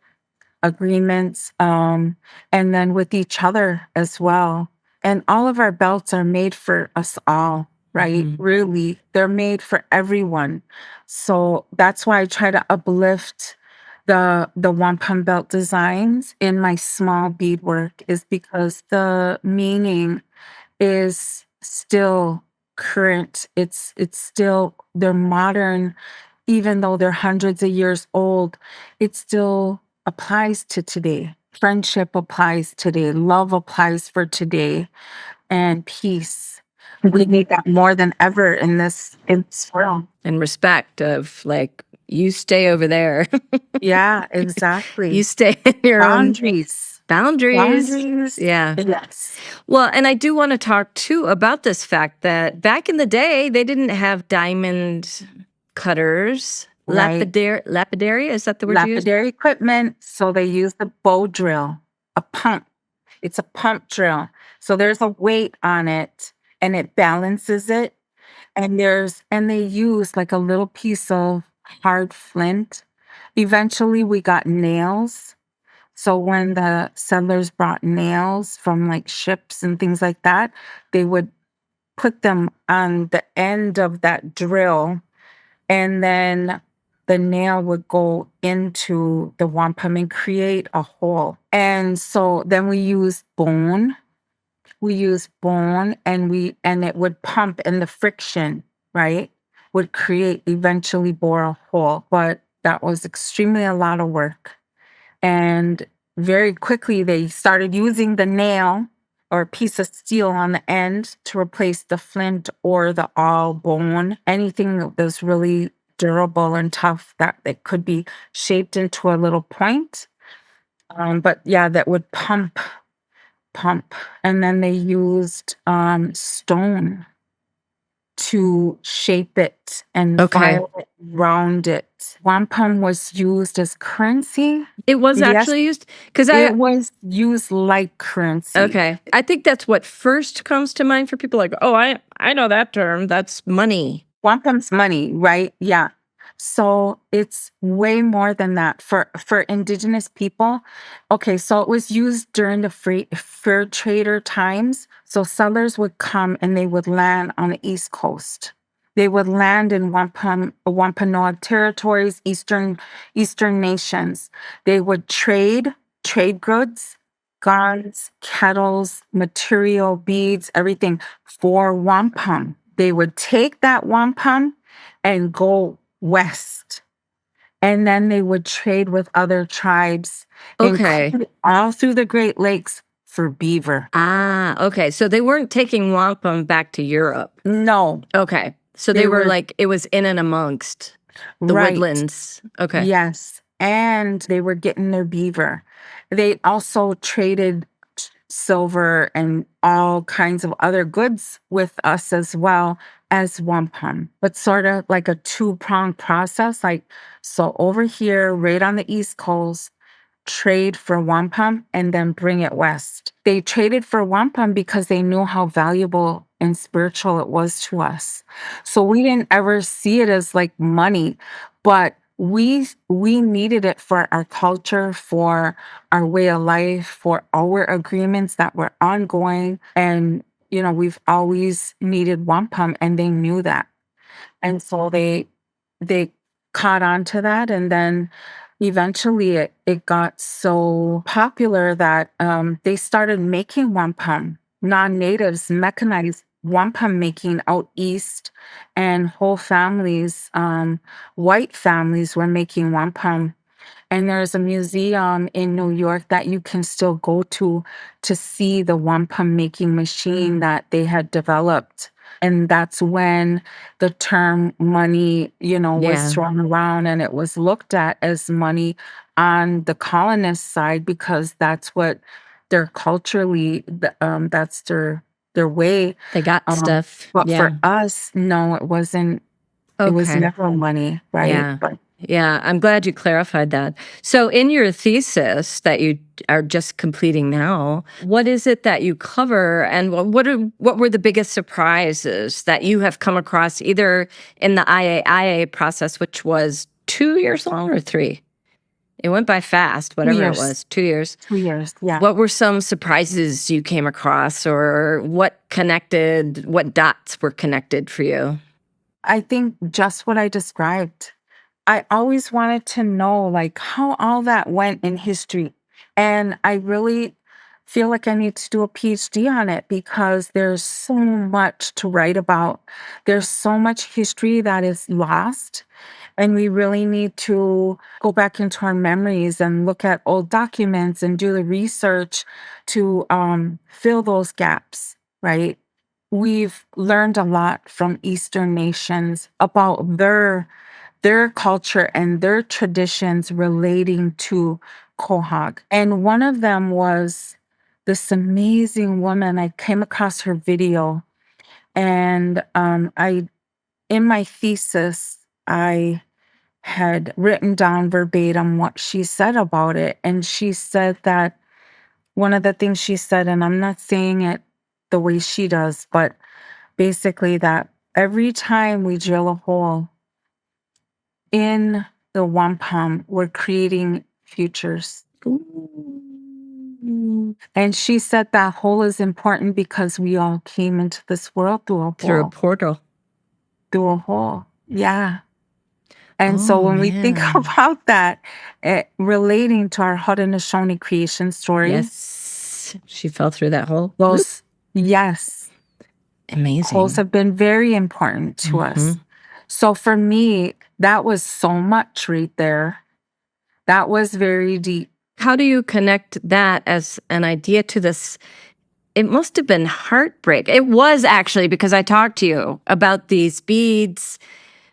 agreements, and then with each other as well. And all of our belts are made for us all, right? Really, they're made for everyone. So that's why I try to uplift the wampum belt designs in my small beadwork, is because the meaning is still current. It's still, they're modern, even though they're hundreds of years old. It still applies to today. Friendship applies today. Love applies for today, and peace. We need that more than ever in this world. And respect of like, you stay over there. Yeah, exactly. You stay in your own Boundaries. boundaries. Yeah. Yes. Well, and I do want to talk too about this fact that back in the day, they didn't have diamond cutters. Right. Lapidary, is that the word you used? Lapidary equipment. So they use the bow drill, a pump. It's a pump drill. So there's a weight on it and it balances it. And they use like a little piece of hard flint. Eventually we got nails. So when the settlers brought nails from like ships and things like that, they would put them on the end of that drill, and then the nail would go into the wampum and create a hole. And so then we use bone. We use bone, and it would pump, and the friction, right, would create, eventually bore a hole. But that was extremely a lot of work. And very quickly they started using the nail or a piece of steel on the end to replace the flint or the all bone. Anything that was really durable and tough that could be shaped into a little point. But yeah, that would pump. And then they used stone to shape it and file it, round it. Wampum was used as currency. It was Yes. actually used? Because It was used like currency. Okay. I think that's what first comes to mind for people like, oh, I know that term. That's money. Wampum's money, right? Yeah. So it's way more than that for Indigenous people. Okay, so it was used during the fur trader times. So settlers would come and they would land on the East Coast. They would land in Wampanoag territories, eastern nations. They would trade goods, guns, kettles, material, beads, everything for wampum. They would take that wampum and go west. And then they would trade with other tribes, Okay. all through the Great Lakes for beaver. Ah, okay. So they weren't taking wampum back to Europe. No. Okay. So they were like, it was in and amongst the Right. woodlands. Okay. Yes. And they were getting their beaver. They also traded silver and all kinds of other goods with us as well as wampum, but sort of like a two-pronged process. Like, so over here, right on the East Coast, trade for wampum and then bring it west. They traded for wampum because they knew how valuable and spiritual it was to us. So we didn't ever see it as like money, but we needed it for our culture, for our way of life, for our agreements that were ongoing. And we've always needed wampum, and they knew that. And so they caught on to that, and then eventually it got so popular that they started making wampum. Non-natives mechanized wampum making out east, and whole families, white families, were making wampum. And there's a museum in New York that you can still go to see the wampum making machine that they had developed. And that's when the term money, was thrown around, and it was looked at as money on the colonist side, because that's what they're culturally, that's their way. They got stuff. But Yeah. for us, no, it wasn't. It was Okay. never money, right? Yeah. But Yeah, I'm glad you clarified that. So, in your thesis that you are just completing now, what is it that you cover, and what were the biggest surprises that you have come across either in the IAIA process, which was 2 years long or three? It went by fast, Two whatever it years. was, 2 years. 2 years. Yeah. What were some surprises you came across, or what dots were connected for you? I think just what I described. I always wanted to know like how all that went in history. And I really feel like I need to do a PhD on it because there's so much to write about. There's so much history that is lost. And we really need to go back into our memories and look at old documents and do the research to fill those gaps, right? We've learned a lot from Eastern nations about their culture and their traditions relating to Quahog. And one of them was this amazing woman. I came across her video, and I in my thesis I had written down verbatim what she said about it. And she said that one of the things she said, and I'm not saying it the way she does, but basically that every time we drill a hole in the wampum, we're creating futures. Ooh. And she said that hole is important because we all came into this world Through a portal. through a hole. Yeah. And so Oh, when we think man. about that, relating to our Haudenosaunee creation story, Yes. She fell through that hole. Whoop. those, yes, holes Amazing. have been very important to us. Mhm. So for me, that was so much right there. That was very deep. How do you connect that as an idea to this? It must have been heartbreak. It was actually, because I talked to you about these beads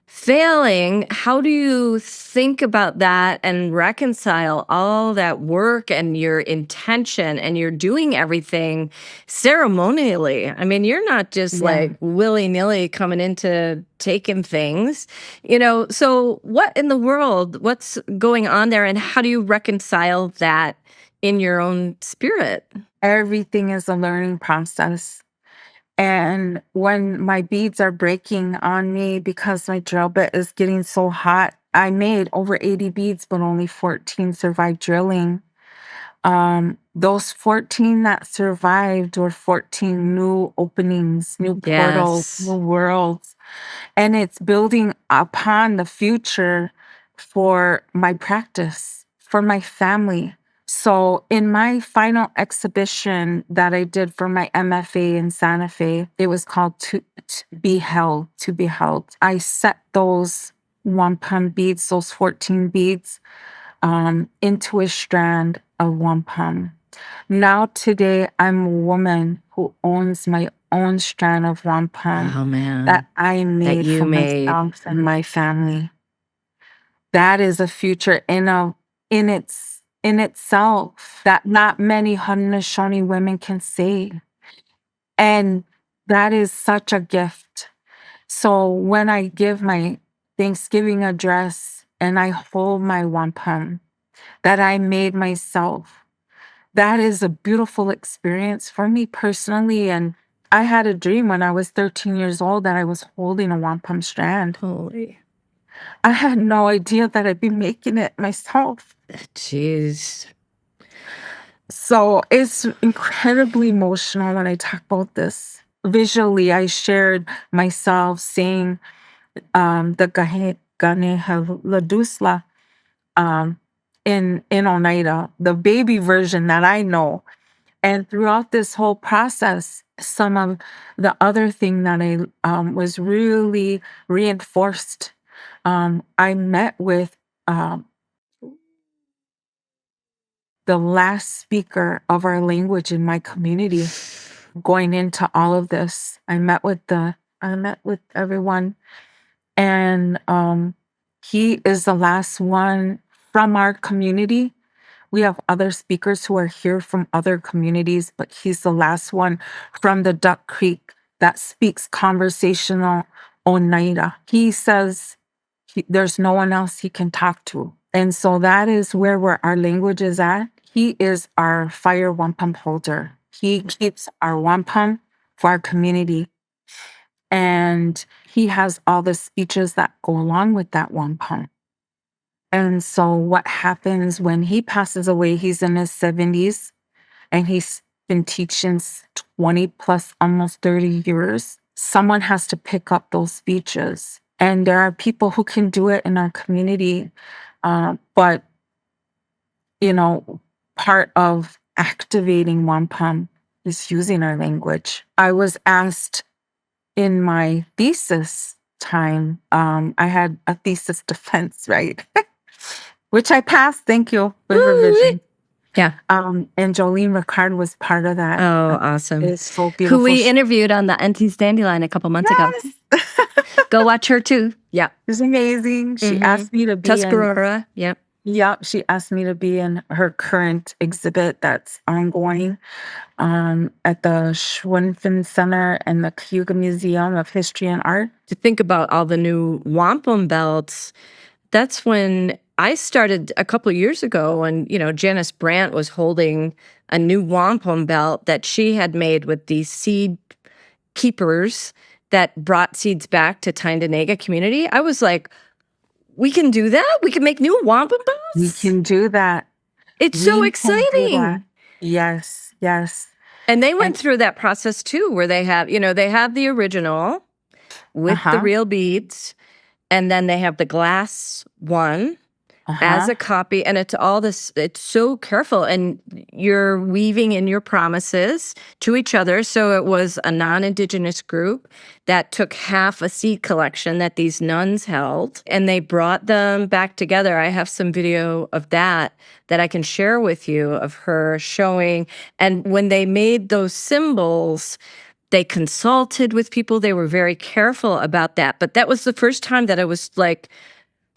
failing. How do you think about that and reconcile all that work and your intention, and you're doing everything ceremonially? I mean, you're not just Yeah. like willy-nilly coming into taking things, so what in the world, what's going on there, and how do you reconcile that in your own spirit? Everything is a learning process. And when my beads are breaking on me because my drill bit is getting so hot, I made over 80 beads, but only 14 survived drilling. Those 14 that survived were 14 new openings, new portals, new Yes. worlds. And it's building upon the future for my practice, for my family. So, in my final exhibition that I did for my MFA in Santa Fe, it was called To Be Held, To Be Held. I set those wampum beads, those 14 beads, into a strand of wampum. Now, today, I'm a woman who owns my own strand of wampum Oh, man. that I That made you for made. myself and my family. That is a future in itself that not many Haudenosaunee women can say. And that is such a gift. So when I give my Thanksgiving address and I hold my wampum that I made myself, that is a beautiful experience for me personally. And I had a dream when I was 13 years old that I was holding a wampum strand. Holy. I had no idea that I'd be making it myself. Jeez. So it's incredibly emotional when I talk about this. Visually, I shared myself saying the Ganeha Ladusla in Oneida, the baby version that I know. And throughout this whole process, some of the other thing that I was really reinforced. I met with um, the last speaker of our language in my community going into all of this. I met with everyone, and he is the last one from our community. We have other speakers who are here from other communities, but he's the last one from the Duck Creek that speaks conversational Oneida. He says There's no one else he can talk to. And so that is where our language is at. He is our fire wampum holder. He keeps our wampum for our community. And he has all the speeches that go along with that wampum. And so what happens when he passes away, he's in his 70s and he's been teaching 20 plus, almost 30 years. Someone has to pick up those speeches. And there are people who can do it in our community. But, you know, part of activating wampum is using our language. I was asked in my thesis time, I had a thesis defense, right? Which I passed, thank you, with revision. Yeah. And Jolene Ricard was part of that. Oh, awesome. It's so beautiful. Who we interviewed on the Auntie's Dandelion a couple months ago. Go watch her too. Yeah. It's amazing. She asked me to be Tuscarora. Yep. Yep. She asked me to be in her current exhibit that's ongoing at the Schwinfen Center and the Cayuga Museum of History and Art. To think about all the new wampum belts, that's when I started a couple years ago when, Janice Brandt was holding a new wampum belt that she had made with these seed keepers that brought seeds back to Tyndonega community. I was like, we can do that? We can make new wampum belts? We can do that. It's so exciting. Yes, yes. And they went through that process too, where they have the original with the real beads, and then they have the glass one as a copy, and it's all this, it's so careful, and you're weaving in your promises to each other. So it was a non-Indigenous group that took half a seed collection that these nuns held, and they brought them back together. I have some video of that I can share with you of her showing. And when they made those symbols, they consulted with people. They were very careful about that. But that was the first time that I was like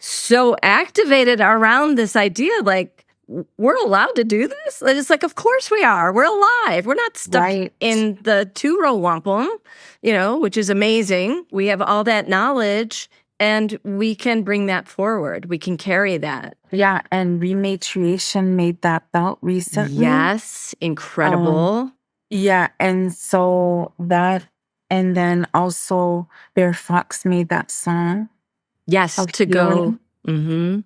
so activated around this idea, like, we're allowed to do this? And it's like, of course we are. We're alive. We're not stuck in the two-row wampum, which is amazing. We have all that knowledge, and we can bring that forward. We can carry that. Yeah, and Rematriation made that belt recently. Yes, incredible. Yeah, and so that, and then also Bear Fox made that song. Yes, to go. Mm-hmm.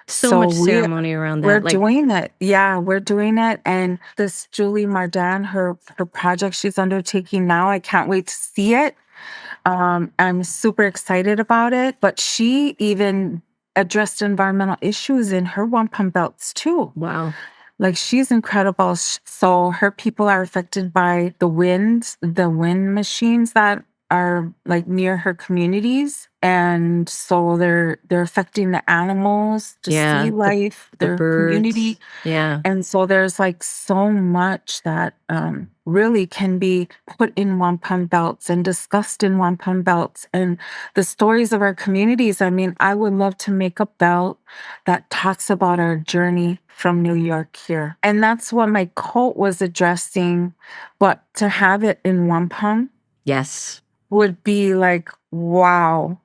So much ceremony around that. We're doing it. Yeah, we're doing it. And this Julie Mardan, her project she's undertaking now, I can't wait to see it. I'm super excited about it. But she even addressed environmental issues in her wampum belts too. Wow. Like, she's incredible. So her people are affected by the wind machines that are like near her communities. And so they're affecting the animals, the sea life, their birds. community. Yeah. And so there's like so much that really can be put in wampum belts and discussed in wampum belts. And the stories of our communities, I mean, I would love to make a belt that talks about our journey from New York here. And that's what my coat was addressing. But to have it in wampum, yes, would be like, wow.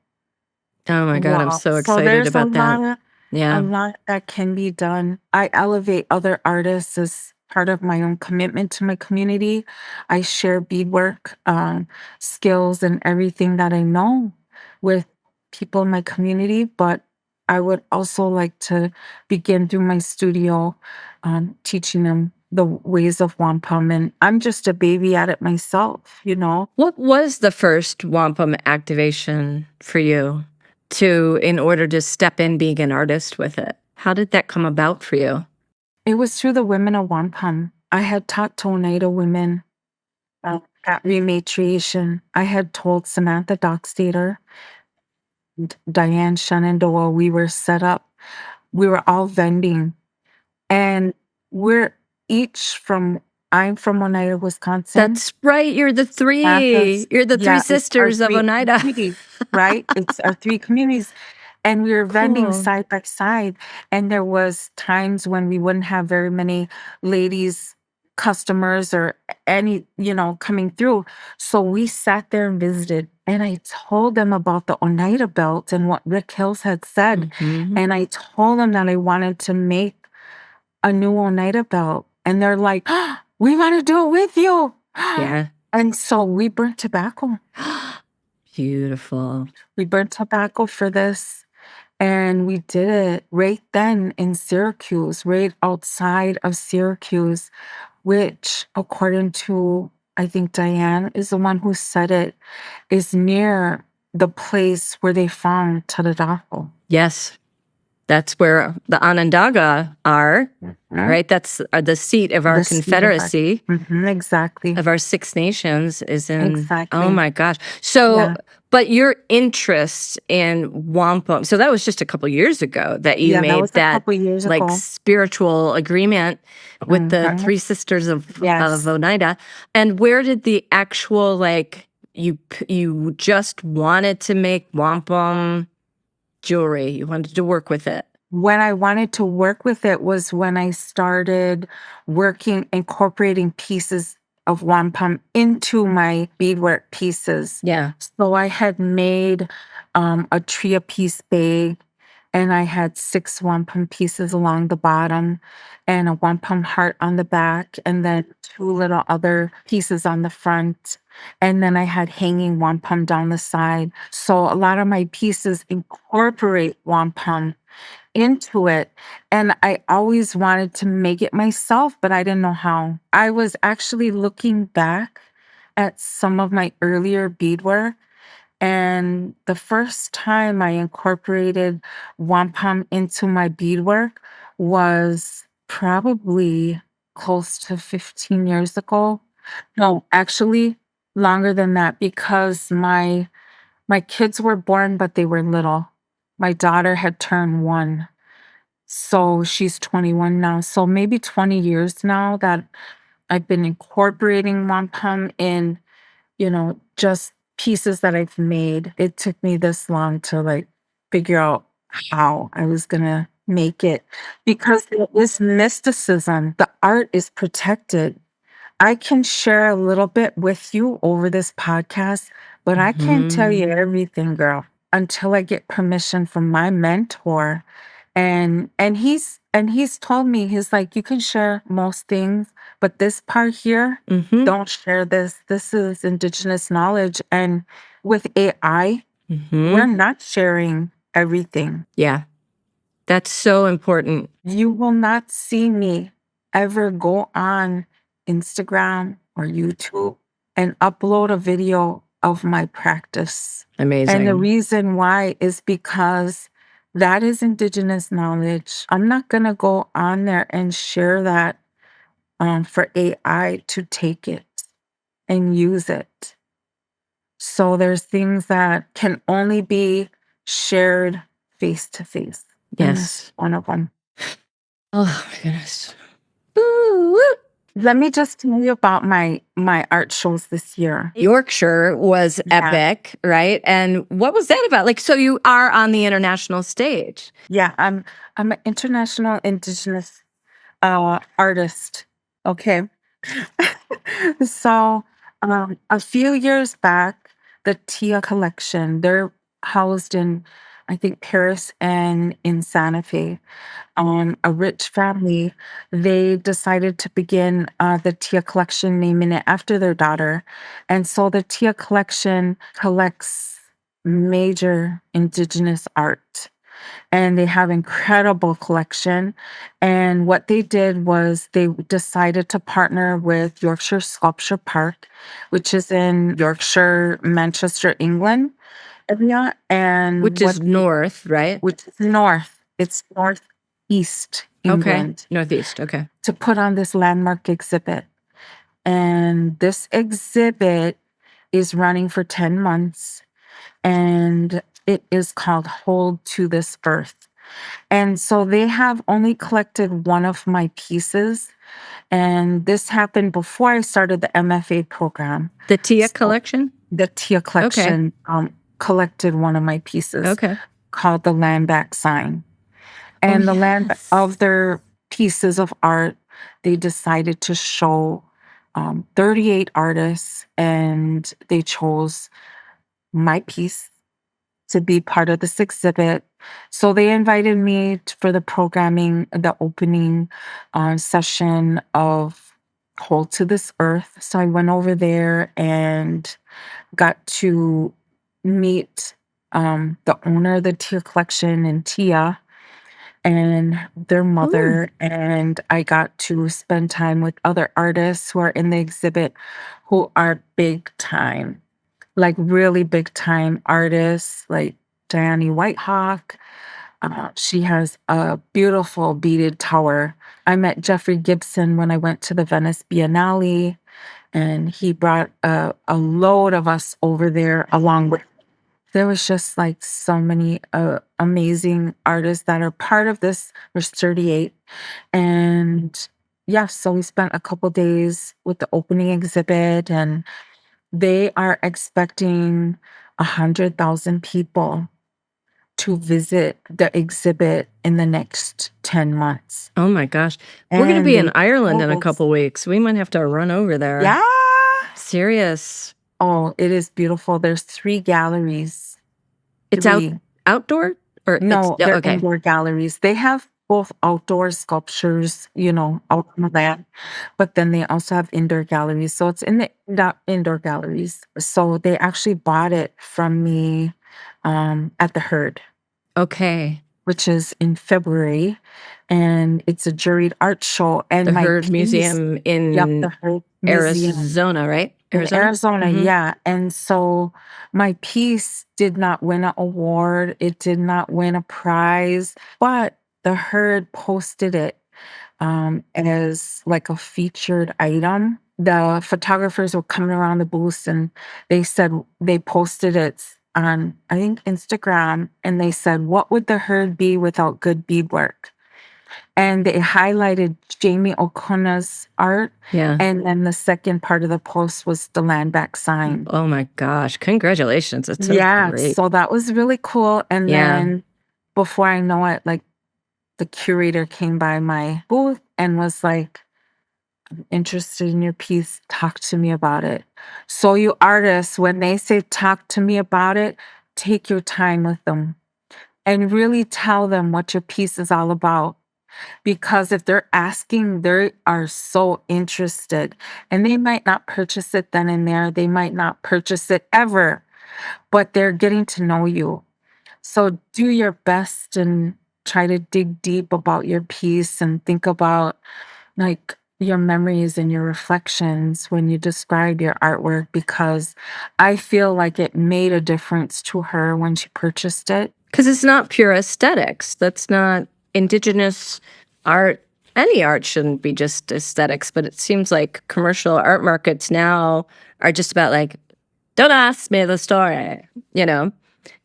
Oh my God, I'm so excited about that. A lot that can be done. I elevate other artists as part of my own commitment to my community. I share beadwork skills and everything that I know with people in my community, but I would also like to begin through my studio teaching them the ways of wampum. And I'm just a baby at it myself, What was the first wampum activation for you in order to step in being an artist with it? How did that come about for you? It was through the women of wampum. I had talked to Oneida women at Rematriation. I had told Samantha Dockstader, Diane Shenandoah, we were set up. We were all vending. And I'm from Oneida, Wisconsin. That's right. You're the three. You're the three sisters of Oneida. Right? It's our three communities. And we were vending side by side. And there was times when we wouldn't have very many ladies, customers, or any, coming through. So we sat there and visited. And I told them about the Oneida belt and what Rick Hills had said. Mhm. And I told them that I wanted to make a new Oneida belt. And they're like, we want to do it with you. Yeah. And so we burnt tobacco. Beautiful. We burnt tobacco for this. And we did it right then in Syracuse, right outside of Syracuse, which, according to, I think Diane is the one who said it, is near the place where they found Tadadaho. Yes. That's where the Onondaga are, right? That's the seat of our The seat of our- confederacy, exactly. of our Six Nations is in, Exactly. oh my gosh. So, Yeah. but your interest in wampum, so that was just a couple years ago that you Yeah, that made was a that couple years like ago. spiritual agreement with the Mhm. three sisters of Yes. Oneida. And where did the actual, like, you just wanted to make wampum jewelry, you wanted to work with it? When I wanted to work with it was when I started incorporating pieces of wampum into my beadwork pieces. Yeah. So I had made a tria piece bag, and I had 6 wampum pieces along the bottom and a wampum heart on the back, and then 2 little other pieces on the front. And then I had hanging wampum down the side. So a lot of my pieces incorporate wampum into it. And I always wanted to make it myself, but I didn't know how. I was actually looking back at some of my earlier beadwork, and the first time I incorporated wampum into my beadwork was probably close to 15 years ago. No, actually longer than that, because my kids were born, but they were little. My daughter had turned 1. So she's 21 now. So maybe 20 years now that I've been incorporating wampum in, just pieces that I've made. It took me this long to like figure out how I was gonna make it, because there is mysticism. The art is protected. I can share a little bit with you over this podcast, but I can't tell you everything, girl, until I get permission from my mentor. And he's told me, he's like, you can share most things, but this part here, Mm-hmm. don't share this. This is indigenous knowledge. And with AI, we're not sharing everything. Yeah. That's so important. You will not see me ever go on Instagram or YouTube and upload a video of my practice. Amazing. And the reason why is because that is indigenous knowledge. I'm not going to go on there and share that for AI to take it and use it. So there's things that can only be shared face to face. And this Yes. is one of them. Oh my goodness. Ooh, woo. Let me just tell you about my art shows this year. Yorkshire was Yeah. epic, right? And what was that about? Like, so you are on the international stage. Yeah, I'm an international indigenous artist. Okay. So a few years back, the Tia collection, they're housed in, I think, Paris and in Santa Fe. A rich family, they decided to begin the Tia collection, naming it after their daughter. And so the Tia collection collects major indigenous art, and they have incredible collection. And what they did was they decided to partner with Yorkshire Sculpture Park, which is in Yorkshire, Manchester, England area, and Which is north, right? which is north. It's northeast Okay. England, Northeast. Okay. to put on this landmark exhibit. And this exhibit is running for 10 months, and it is called Hold to This Earth. And so they have only collected one of my pieces. And this happened before I started the MFA program. The Tia So collection? the Tia collection collected one of my pieces Okay. called the Land Back Sign. And the land yes. of their pieces of art, they decided to show 38 artists, and they chose my piece to be part of this exhibit. So they invited me for the programming, the opening session of Whole to This Earth. So I went over there and got to meet the owner of the Tia collection and Tia and their Oh, mother. And I got to spend time with other artists who are in the exhibit who are big time, like really big time artists, like Diane Whitehawk. She has a beautiful beaded tower. I met Jeffrey Gibson when I went to the Venice Biennale, and he brought a load of us over there along with. There was just like so many amazing artists that are part of this. There's 38. And yeah, so we spent a couple days with the opening exhibit, and they are expecting 100,000 people to visit the exhibit in the next 10 months. oh my gosh. We're going to And be in they Ireland in told a us, couple weeks. We might have to run over there. yeah. Serious. Oh, it is beautiful. There's 3 galleries. It's 3. outdoor or it's No, oh, they're okay. indoor galleries. They have both outdoor sculptures, out on the land, but then they also have indoor galleries. So it's in the indoor galleries. So they actually bought it from me at the Herd, Okay. which is in February, and it's a juried art show. The And my Herd piece, Museum yep, the in Herd Museum Arizona, right? in Arizona? Arizona, Mhm. yeah. And so my piece did not win an award. It did not win a prize, but the Herd posted it as like a featured item. The photographers were coming around the booth and they said they posted it on, I think, Instagram, and they said, "What would the Herd be without good beadwork?" And they highlighted Jamie O'Connor's art. Yeah. And then the second part of the post was the land back sign. Oh my gosh. Congratulations. That's so Yeah, great. so that was really cool. And Yeah. then before I know it, like the curator came by my booth and was like, interested in your piece, talk to me about it. So, you artists, when they say talk to me about it, take your time with them and really tell them what your piece is all about. Because if they're asking, they are so interested, and they might not purchase it then and there. They might not purchase it ever, but they're getting to know you. So do your best and try to dig deep about your piece and think about like your memories and your reflections when you describe your artwork, because I feel like it made a difference to her when she purchased it. Because it's not pure aesthetics. That's not Indigenous art. Any art shouldn't be just aesthetics, but it seems like commercial art markets now are just about like, don't ask me the story, you know?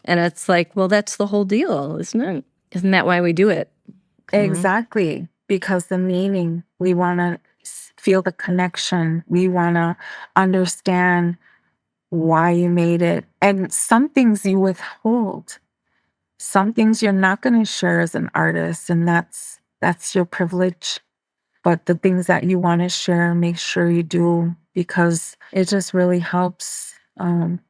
And it's like, well, that's the whole deal, isn't it? Isn't that why we do it? Mhm. Exactly, because the meaning, we want to feel the connection. We want to understand why you made it. And some things you withhold. Some things you're not going to share as an artist, and that's your privilege. But the things that you want to share, make sure you do, because it just really helps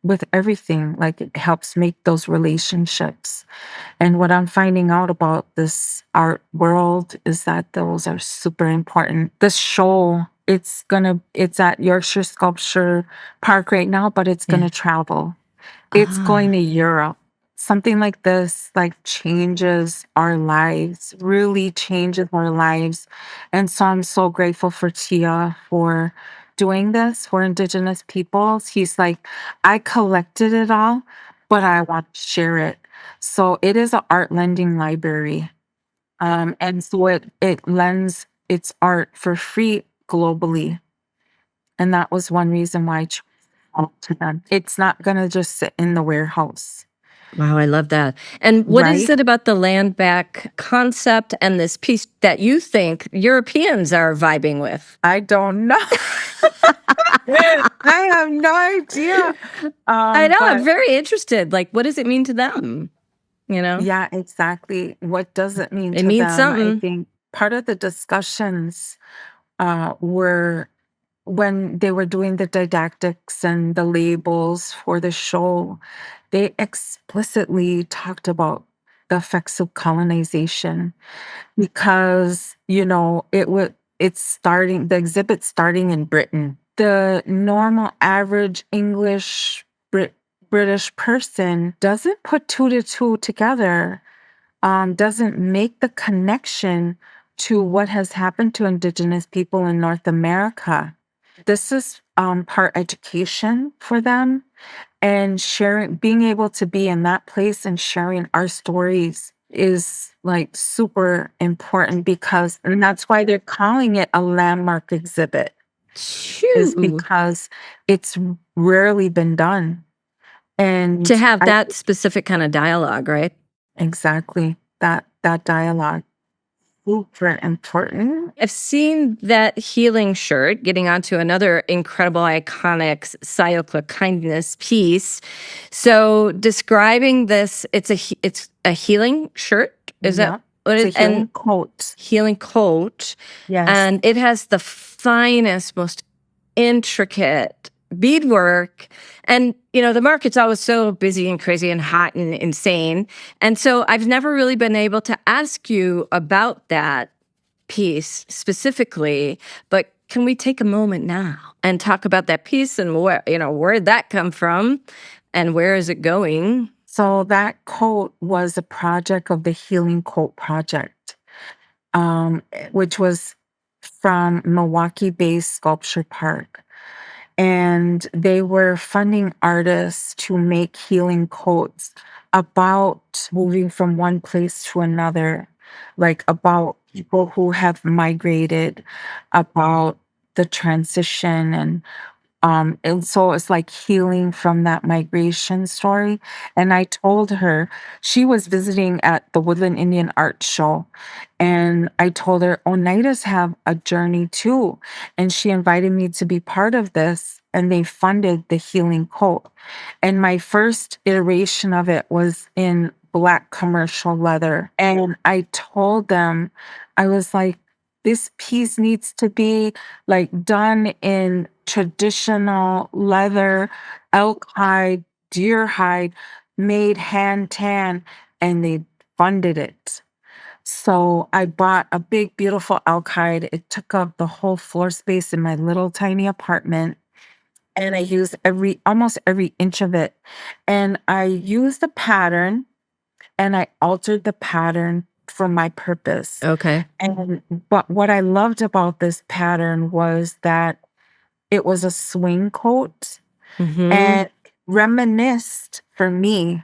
with everything. Like it helps make those relationships. And what I'm finding out about this art world is that those are super important. This show, it's at Yorkshire Sculpture Park right now, but it's Yeah. gonna travel. It's going Ah. to Europe. Something like this like changes our lives, really changes our lives. And so I'm so grateful for Tia for doing this for Indigenous peoples. He's like, I collected it all, but I want to share it. So it is an art lending library. And so it lends its art for free globally. And that was one reason why I chose to them. It's not gonna just sit in the warehouse, Wow, I love that. And what is right? it about the land back concept and this piece that you think Europeans are vibing with? I don't know. I have no idea. I know, I'm But very interested. Like, what does it mean to them? You know? yeah, exactly. What does it mean It to means them? I something. think part of the discussions were when they were doing the didactics and the labels for the show, they explicitly talked about the effects of colonization because, it's starting the exhibit starting in Britain. The normal average English British person doesn't put two to two together, doesn't make the connection to what has happened to Indigenous people in North America. This is part education for them, and sharing, being able to be in that place and sharing our stories is like super important because, and that's why they're calling it a landmark exhibit, is Shoo. because it's rarely been done. To And have I that specific kind of dialogue, right? exactly that dialogue super important. I've seen that healing shirt, getting onto another incredible, iconic Sayokla Kindness piece. So describing this, it's a healing shirt. Is that Yeah, what it's a it? And healing coat. healing coat, Yes. and it has the finest, most intricate beadwork. And the market's always so busy and crazy and hot and insane. And so I've never really been able to ask you about that piece specifically, but can we take a moment now and talk about that piece and where'd that come from and where is it going? So that coat was a project of the Healing Coat Project, which was from Milwaukee-based Sculpture Park. And they were funding artists to make healing coats about moving from one place to another, like about people who have migrated, about the transition and so it's like healing from that migration story. And I told her she was visiting at the Woodland Indian Art Show. And I told her, Oneidas have a journey too. And she invited me to be part of this. And they funded the healing coat. And my first iteration of it was in black commercial leather. And I told them, I was like, this piece needs to be like done in traditional leather, elk hide, deer hide, made hand tan, and they funded it. So I bought a big, beautiful elk hide. It took up the whole floor space in my little tiny apartment. And I used almost every inch of it. And I used the pattern and I altered the pattern for my purpose. Okay. But what I loved about this pattern was that it was a swing coat Mm-hmm. and reminisced for me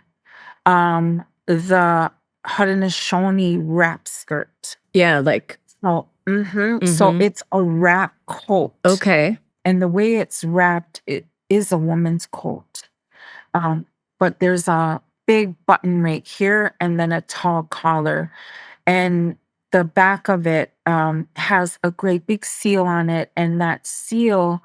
the Haudenosaunee wrap skirt. Yeah, like, So mm-hmm. it's a wrap coat. Okay. And the way it's wrapped, it is a woman's coat. Um, but there's a big button right here and then a tall collar. And the back of it has a great big seal on it. And that seal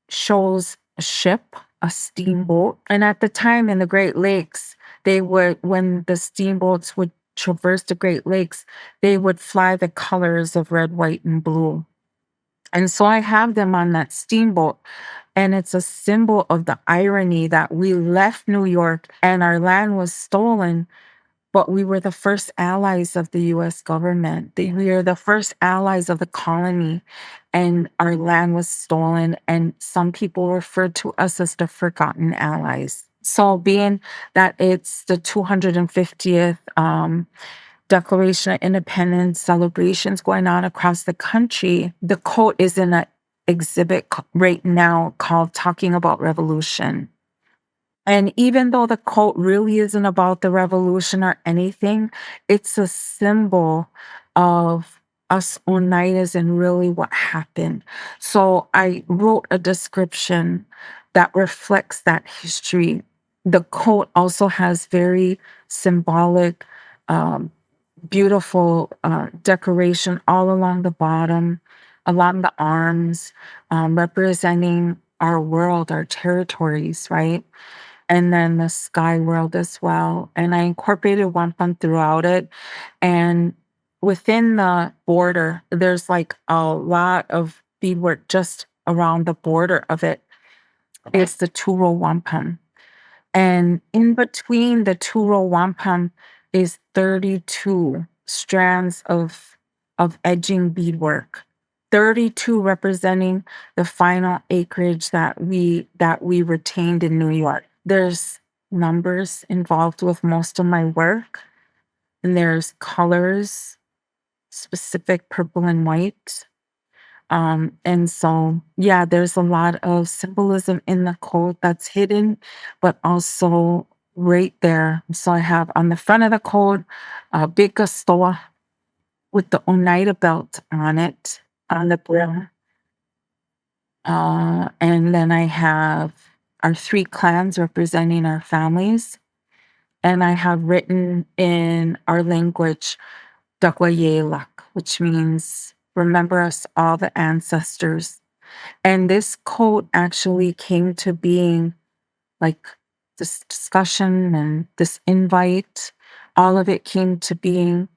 shows a ship, a steamboat. And at the time in the Great Lakes, when the steamboats would traverse the Great Lakes, they would fly the colors of red, white, and blue. And so I have them on that steamboat. And it's a symbol of the irony that we left New York and our land was stolen, but we were the first allies of the US government. We are the first allies of the colony, and our land was stolen. And some people refer to us as the forgotten allies. So, being that it's the 250th Declaration of Independence celebrations going on across the country, the quote is in an exhibit right now called Talking About Revolution. And even though the quote really isn't about the revolution or anything, it's a symbol of us Oneidas and really what happened. So I wrote a description that reflects that history. The quote also has very symbolic, um, beautiful decoration all along the bottom, along the arms, representing our world, our territories, right? And then the sky world as well. And I incorporated wampum throughout it. And within the border, there's like a lot of beadwork just around the border of it is the two-row wampum. And in between the two-row wampum is 32 strands of edging beadwork. 32 representing the final acreage that we retained in New York. There's numbers involved with most of my work, and there's colors, specific purple and white. And so, yeah, there's a lot of symbolism in the code that's hidden, but also right there. So I have on the front of the code a big gastoa with the Oneida belt on it, on the brim. And then I have our 3 clans representing our families. And I have written in our language, Dakwayelak, which means remember us all the ancestors. And this quote actually came to being, like this discussion and this invite, all of it came to being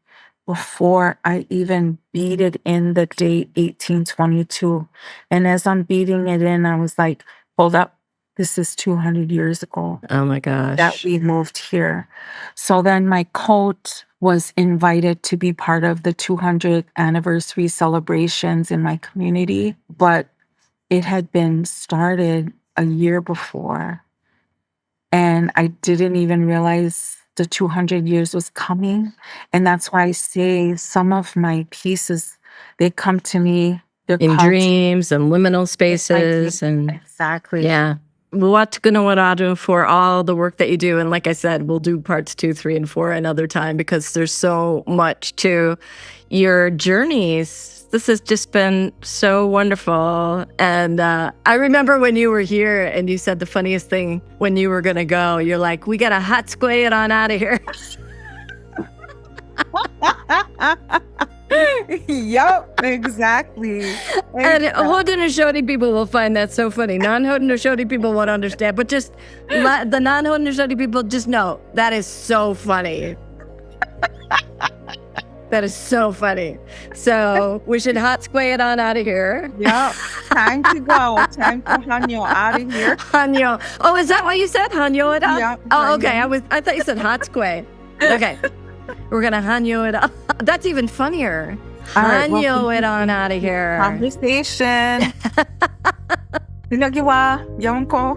before I even beaded in the date 1822. And as I'm beading it in, I was like, hold up, this is 200 years ago. Oh my gosh. That we moved here. So then my coat was invited to be part of the 200th anniversary celebrations in my community, but it had been started a year before. And I didn't even realize the 200 years was coming. And that's why I say some of my pieces, they come to me. In dreams and liminal spaces. And exactly. Yeah. Watganawaradu for all the work that you do. And like I said, we'll do parts 2, 3, and 4 another time because there's so much to your journeys. This has just been so wonderful. And I remember when you were here and you said the funniest thing when you were going to go. You're like, we got to hot square it on out of here. Yup, exactly. And Haudenosaunee people will find that so funny. Non-Haudenosaunee people won't understand, but just the non-Haudenosaunee people just know that is so funny. That is so funny. So we should hot square it on out of here. Yep, time to go. Time to hanyo out of here. Hanyo. Oh, is that what you said? Hanyo it up? Yep. Oh, okay. I thought you said hot square. Okay. We're going to hanyo it up. That's even funnier. Hanyo it on out of here. Conversation. Sinagiwa, yawan ko.